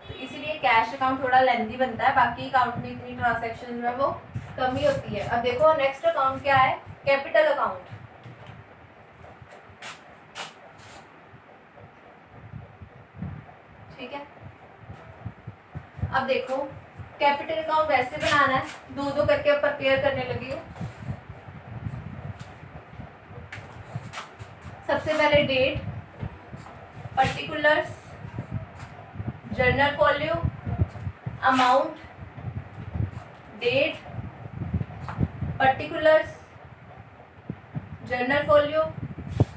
तो इसीलिए कैश अकाउंट थोड़ा लेंथी बनता है। बाकी अकाउंट में इतनी ट्रांजेक्शन जो है वो कम ही होती है। अब देखो नेक्स्ट अकाउंट क्या है? Capital account. ठीक है, अब देखो कैपिटल अकाउंट वैसे बनाना है, दो दो करके प्रिपेयर करने लगी हूँ। सबसे पहले date, particulars, journal folio, amount, date, particulars, journal folio,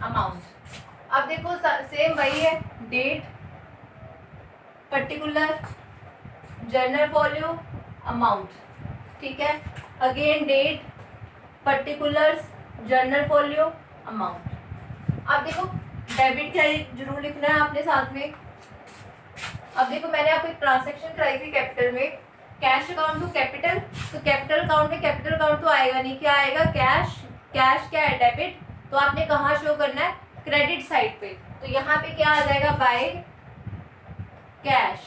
amount. अब देखो सेम वही है, date, particular, journal folio, amount, ठीक है। Again date, particulars, journal folio, amount. अब देखो डेबिट क्रेडिट जरूर लिखना है आपने साथ में। अब देखो मैंने आपको एक ट्रांजैक्शन कराई थी कैपिटल में, कैश अकाउंट टू कैपिटल, तो कैपिटल अकाउंट में कैपिटल अकाउंट तो आएगा नहीं, क्या आएगा? कैश। कैश क्या है? डेबिट। तो आपने कहाँ शो करना है? क्रेडिट साइड पे। तो यहाँ पे क्या आ जाएगा? By cash.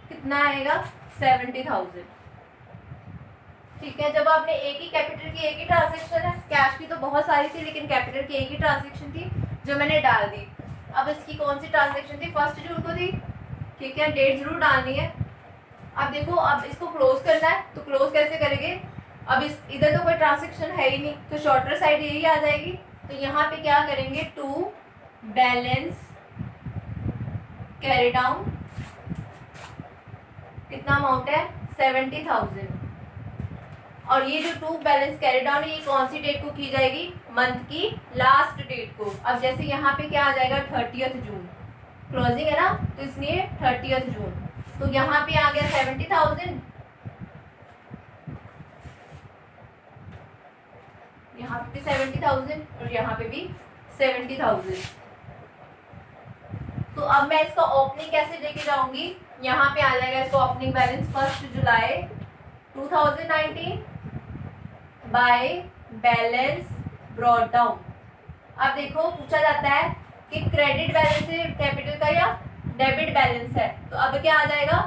कितना आएगा? 70,000। ठीक है, जब आपने एक ही कैपिटल की एक ही ट्रांजैक्शन है, कैश की तो बहुत सारी थी लेकिन कैपिटल की एक ही ट्रांजैक्शन थी जो मैंने डाल दी। अब इसकी कौन सी ट्रांजैक्शन थी? 1 जून को थी, ठीक है, डेट जरूर डालनी है। अब देखो अब इसको क्लोज करना है, तो क्लोज कैसे करेंगे? अब इस इधर तो कोई ट्रांजैक्शन है ही नहीं, तो शॉर्टर साइड यही आ जाएगी। तो यहाँ पे क्या करेंगे? टू बैलेंस कैरी डाउन, कितना अमाउंट है? 70,000। और ये जो टू बैलेंस कैरी डाउन है ये कौन सी डेट को की जाएगी? मंथ की लास्ट डेट को। अब जैसे यहाँ पे क्या आ जाएगा? 30 जून, क्लोजिंग है ना, तो इसलिए 30 जून। तो यहाँ पे आ गया 70,000, यहाँ पे भी 70,000 और यहाँ पे भी 70,000। तो अब मैं इसका ओपनिंग कैसे लेके जाऊंगी? यहाँ पे आ जाएगा इसका ओपनिंग बैलेंस 1 जुलाई 2019 बाय बैलेंस ब्रॉट डाउन। अब देखो पूछा जाता है कि क्रेडिट बैलेंस है कैपिटल का या डेबिट बैलेंस है, तो अब क्या आ जाएगा?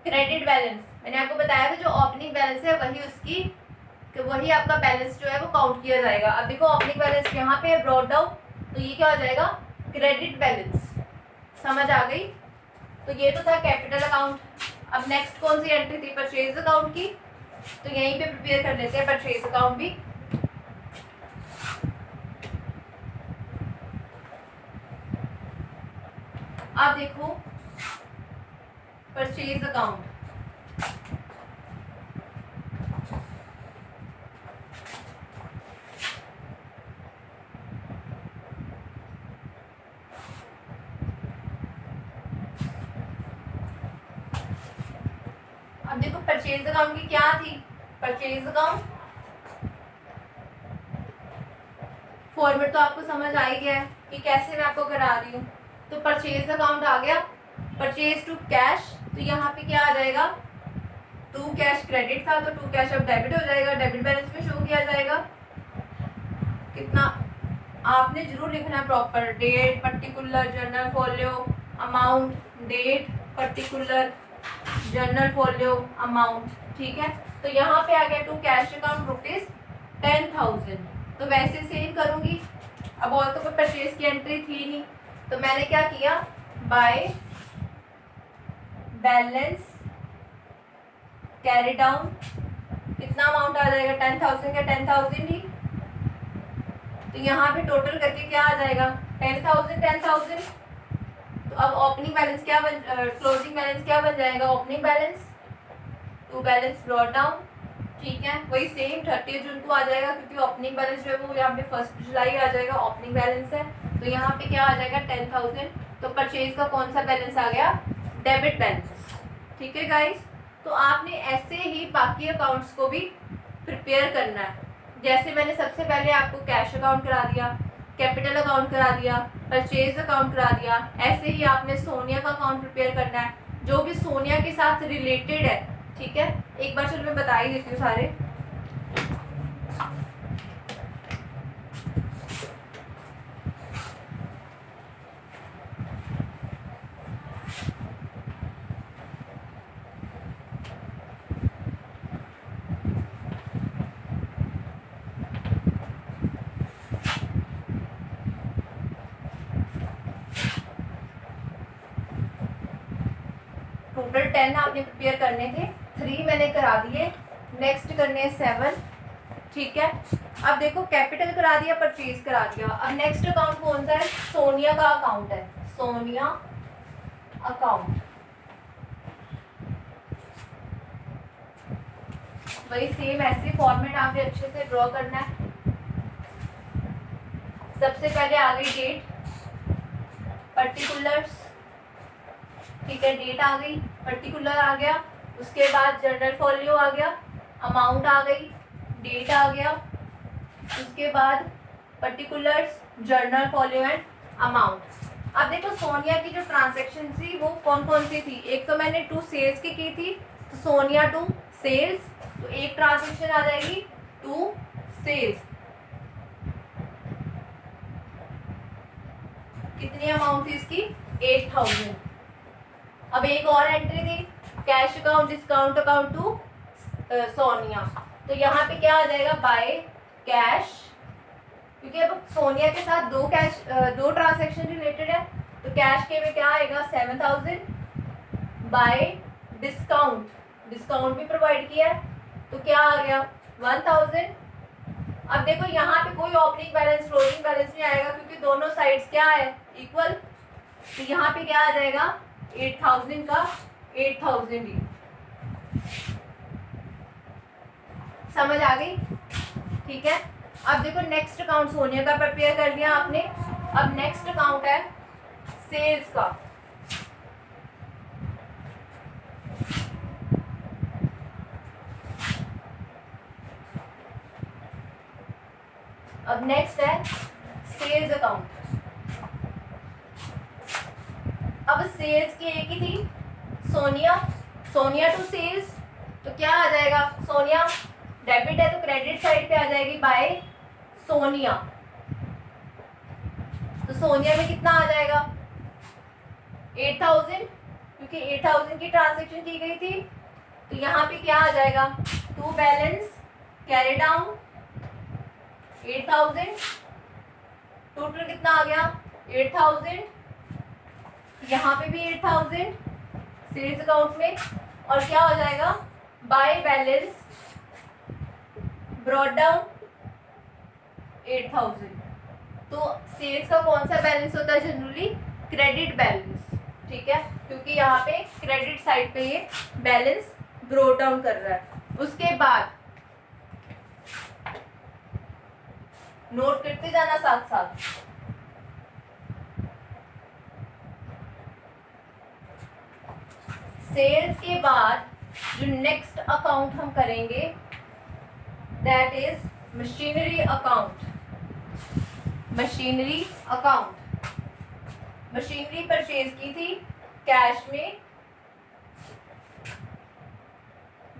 Credit balance. मैंने आपको बताया था जो ओपनिंग बैलेंस है वही उसकी वही आपका बैलेंस जो है वो काउंट किया जाएगा। अब देखो ओपनिंग बैलेंस यहाँ पे ब्रॉट डाउन, तो ये क्या हो जाएगा? Credit balance. समझ आ गई? तो ये तो था कैपिटल अकाउंट। अब नेक्स्ट कौन सी एंट्री थी? परचेज अकाउंट की। तो यहीं पे प्रिपेयर कर लेते हैं परचेज अकाउंट भी। अब देखो परचेज अकाउंट, अब देखो परचेज अकाउंट की क्या थी? परचेज अकाउंट फॉर्मेट तो आपको समझ आ ही गया है कि कैसे मैं आपको करा रही हूँ। तो परचेज अकाउंट आ गया, परचेज टू कैश। तो यहाँ पे क्या आ जाएगा? टू कैश क्रेडिट था तो टू कैश अब डेबिट हो जाएगा, डेबिट बैलेंस में शो किया जाएगा। कितना आपने जरूर लिखना है proper, date, particular, journal folio, amount, date, particular, journal folio, amount. ठीक है, तो यहाँ पे आ गया टू कैश अकाउंट रुपीज 10,000। तो वैसे सेम करूंगी। अब और तो कोई परचेज की एंट्री थी नहीं, तो मैंने क्या किया? By balance carry down. कितना अमाउंट आ जाएगा? 10,000 का 10,000 ही। तो यहाँ पे टोटल करके क्या आ जाएगा? 10,000 10,000। तो अब ओपनिंग बैलेंस क्या बन, क्लोजिंग बैलेंस क्या बन जाएगा? Opening balance to balance brought down. ठीक है, वही सेम 30 जून को आ जाएगा, क्योंकि ओपनिंग बैलेंस जो है वो यहाँ पे 1 जुलाई आ जाएगा, ओपनिंग बैलेंस है। तो यहाँ पे क्या आ जाएगा? 10,000। तो परचेज का कौन सा बैलेंस आ गया? Debit balance. ठीक है गाइस, तो आपने ऐसे ही बाकी अकाउंट्स को भी प्रिपेयर करना है। जैसे मैंने सबसे पहले आपको कैश अकाउंट करा दिया, कैपिटल अकाउंट करा दिया, परचेज अकाउंट करा दिया, ऐसे ही आपने सोनिया का अकाउंट प्रिपेयर करना है, जो भी सोनिया के साथ रिलेटेड है। ठीक है, एक बार चलो मैं बता ही देती हूँ सारे। टोटल 10 आपने प्रिपेयर करने थे, 3 मैंने करा दिए, नेक्स्ट करने हैं 7। ठीक है, अब देखो कैपिटल करा दिया, परचेज करा दिया। अब नेक्स्ट अकाउंट कौन सा है? सोनिया का अकाउंट है, सोनिया अकाउंट। वही सेम ऐसे फॉर्मेट आपने अच्छे से ड्रॉ करना है। सबसे पहले आ गई डेट, पर्टिकुलर्स। ठीक है, डेट आ गई, पर्टिकुलर आ गया, उसके बाद जर्नल फॉलियो आ गया, अमाउंट आ गई, डेट आ गया, उसके बाद particulars, journal folio and amount. अब देखो सोनिया की जो ट्रांजैक्शन थी वो कौन कौन सी थी? एक तो मैंने टू सेल्स की थी, तो सोनिया टू सेल्स, तो एक ट्रांजैक्शन आ जाएगी टू सेल्स। कितनी अमाउंट थी इसकी? 8,000। अब एक और एंट्री थी, cash account discount account to Sonia. तो यहाँ पे क्या आ जाएगा? बाय कैश, क्योंकि अब सोनिया के साथ दो ट्रांजैक्शन रिलेटेड है, तो कैश के में क्या आएगा? 7,000। बाय डिस्काउंट, डिस्काउंट भी प्रोवाइड किया है, तो क्या आ गया? 1,000। अब देखो यहाँ पे कोई ओपनिंग बैलेंस क्लोजिंग बैलेंस नहीं आएगा, क्योंकि दोनों साइड्स क्या है? इक्वल। तो यहाँ पे क्या आ जाएगा? 8,000 का 8,000 ही। समझ आ गई? ठीक है, अब देखो नेक्स्ट अकाउंट सोनिया का प्रिपेयर कर लिया आपने। अब नेक्स्ट अकाउंट है सेल्स का। अब नेक्स्ट है सेल्स अकाउंट। अब सेल्स की एक ही थी, सोनिया, सोनिया टू सेल्स। तो क्या आ जाएगा? सोनिया डेबिट है तो क्रेडिट साइड पे आ जाएगी बाय सोनिया। तो सोनिया में कितना आ जाएगा? 8,000, क्योंकि 8,000 की ट्रांजैक्शन की गई थी। तो यहाँ पे क्या आ जाएगा? To balance carry down 8,000। Total कितना आ गया? 8,000, यहाँ पे भी 8,000 सेल्स अकाउंट में, और क्या हो जाएगा, बाय बैलेंस ब्रॉट डाउन 8,000। तो सेल्स का कौन सा बैलेंस होता है जनरली, क्रेडिट बैलेंस, ठीक है, क्योंकि यहाँ पे क्रेडिट साइड पे ये बैलेंस ब्रॉट डाउन कर रहा है। उसके बाद नोट करते जाना साथ साथ, सेल्स के बाद जो नेक्स्ट अकाउंट हम करेंगे that is machinery account. Machinery account, machinery purchase की थी कैश में,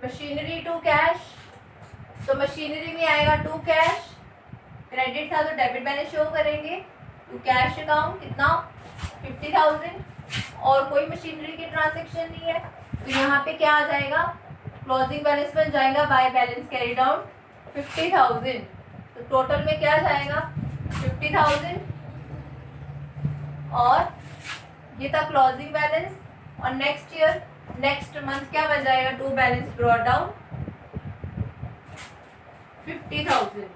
मशीनरी टू कैश, तो मशीनरी में आएगा टू कैश, क्रेडिट था तो डेबिट बैलेंस शो करेंगे, टू कैश अकाउंट कितना 50,000, और कोई मशीनरी की ट्रांजेक्शन नहीं है, तो यहाँ पे क्या आ जाएगा, क्लोजिंग बैलेंस बन जाएगा बाय बैलेंस कैरी डाउन 50,000, तो टोटल में क्या जाएगा 50,000, और ये था क्लोजिंग बैलेंस, और नेक्स्ट ईयर नेक्स्ट मंथ क्या बन जाएगा, टू बैलेंस ब्रॉट डाउन 50,000।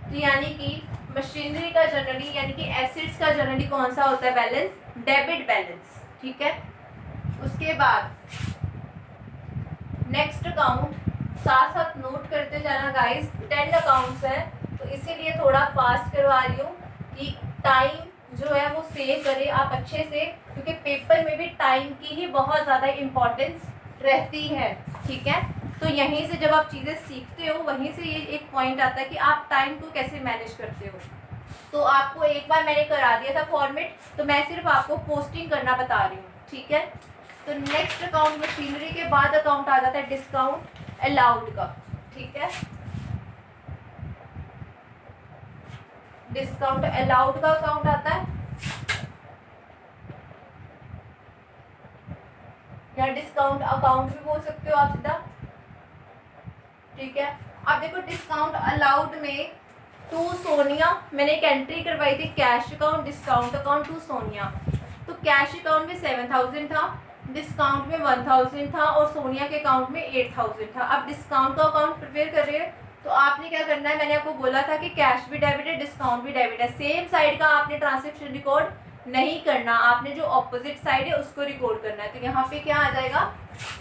तो यानी कि मशीनरी का जनरली, यानी कि एसेट्स का जनरली कौन सा होता है बैलेंस, डेबिट बैलेंस, ठीक है। उसके बाद नेक्स्ट अकाउंट, साथ साथ नोट करते जाना गाइस, 10 अकाउंट्स है, तो इसीलिए थोड़ा फास्ट करवा रही हूँ कि टाइम जो है वो सेव करें आप अच्छे से, क्योंकि पेपर में भी टाइम की ही बहुत ज़्यादा इम्पोर्टेंस रहती है, ठीक है। तो यहीं से जब आप चीज़ें सीखते हो, वहीं से ये एक पॉइंट आता है कि आप टाइम को कैसे मैनेज करते हो। तो आपको एक बार मैंने करा दिया था फॉर्मेट, तो मैं सिर्फ आपको पोस्टिंग करना बता रही हूँ, ठीक है। तो नेक्स्ट अकाउंट मशीनरी के बाद अकाउंट आ जाता है डिस्काउंट अलाउड का, ठीक है। डिस्काउंट अलाउड का अकाउंट आता है, या डिस्काउंट अकाउंट भी बोल सकते हो आप सीधा, ठीक है। अब देखो डिस्काउंट अलाउड में टू सोनिया, मैंने एक एंट्री करवाई थी cash account discount account to Sonia, तो कैश अकाउंट में 7,000 था, डिस्काउंट में 1,000 था, और सोनिया के अकाउंट में 8,000 था। अब डिस्काउंट का अकाउंट प्रिपेयर कर रहे हैं, तो आपने क्या करना है, मैंने आपको बोला था कि कैश भी डेबिट है, डिस्काउंट भी डेबिट है, सेम साइड का आपने ट्रांजेक्शन रिकॉर्ड नहीं करना, आपने जो ऑपोजिट साइड है उसको रिकॉर्ड करना है। तो यहाँ पे क्या आ जाएगा,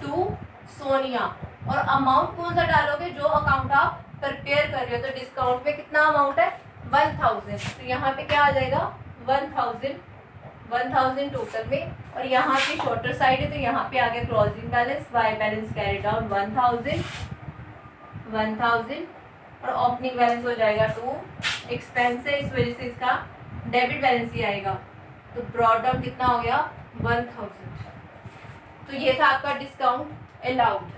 टू सोनिया, और अमाउंट कौन सा डालोगे, जो अकाउंट आप प्रिपेयर कर रहे हो। तो डिस्काउंट पे कितना अमाउंट है 1,000, तो यहाँ पे क्या आ जाएगा 1,000 टोटल में, और यहाँ पे शॉर्टर साइड है, तो यहाँ पे आ गया closing balance by balance carry down 1,000, और ओपनिंग बैलेंस हो जाएगा 2, एक्सपेंस है इस वजह से इसका डेबिट बैलेंस ही आएगा, तो ब्रॉट डाउन कितना हो गया 1,000। तो ये था आपका डिस्काउंट अलाउड,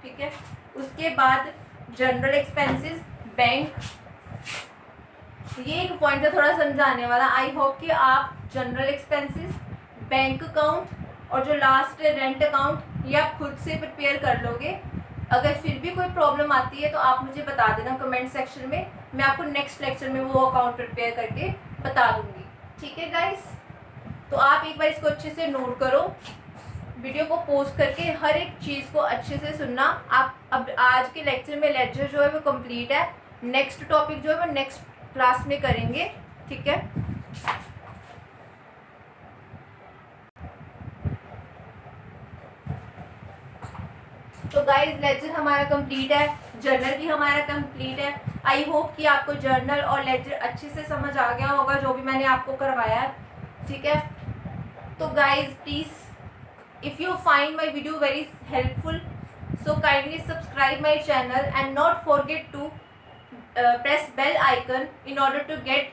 ठीक है। उसके बाद जनरल एक्सपेंसेस बैंक, ये एक पॉइंट है थोड़ा समझाने वाला, आई होप कि आप जनरल एक्सपेंसेस, बैंक अकाउंट और जो लास्ट रेंट अकाउंट ये आप खुद से प्रिपेयर कर लोगे। अगर फिर भी कोई प्रॉब्लम आती है तो आप मुझे बता देना कमेंट सेक्शन में, मैं आपको नेक्स्ट लेक्चर में वो अकाउंट प्रिपेयर करके बता दूंगी, ठीक है गाइस। तो आप एक बार इसको अच्छे से नोट करो, वीडियो को पोस्ट करके हर एक चीज़ को अच्छे से सुनना। आप अब आज के लेक्चर में लेक्चर जो है वो कंप्लीट है, नेक्स्ट टॉपिक जो है वो नेक्स्ट क्लास में करेंगे, ठीक है। तो गाइस लेक्चर हमारा कंप्लीट है, जर्नल भी हमारा कंप्लीट है। आई होप कि आपको जर्नल और लेक्चर अच्छे से समझ आ गया होगा जो भी मैंने आपको करवाया है, ठीक है। तो guys please if you find my video very helpful, so kindly subscribe my channel and not forget to press bell icon in order to get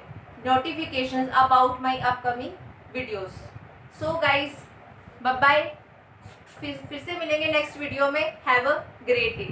notifications about my upcoming videos. So guys, bye bye, फिर से मिलेंगे नेक्स्ट वीडियो में। Have a great day.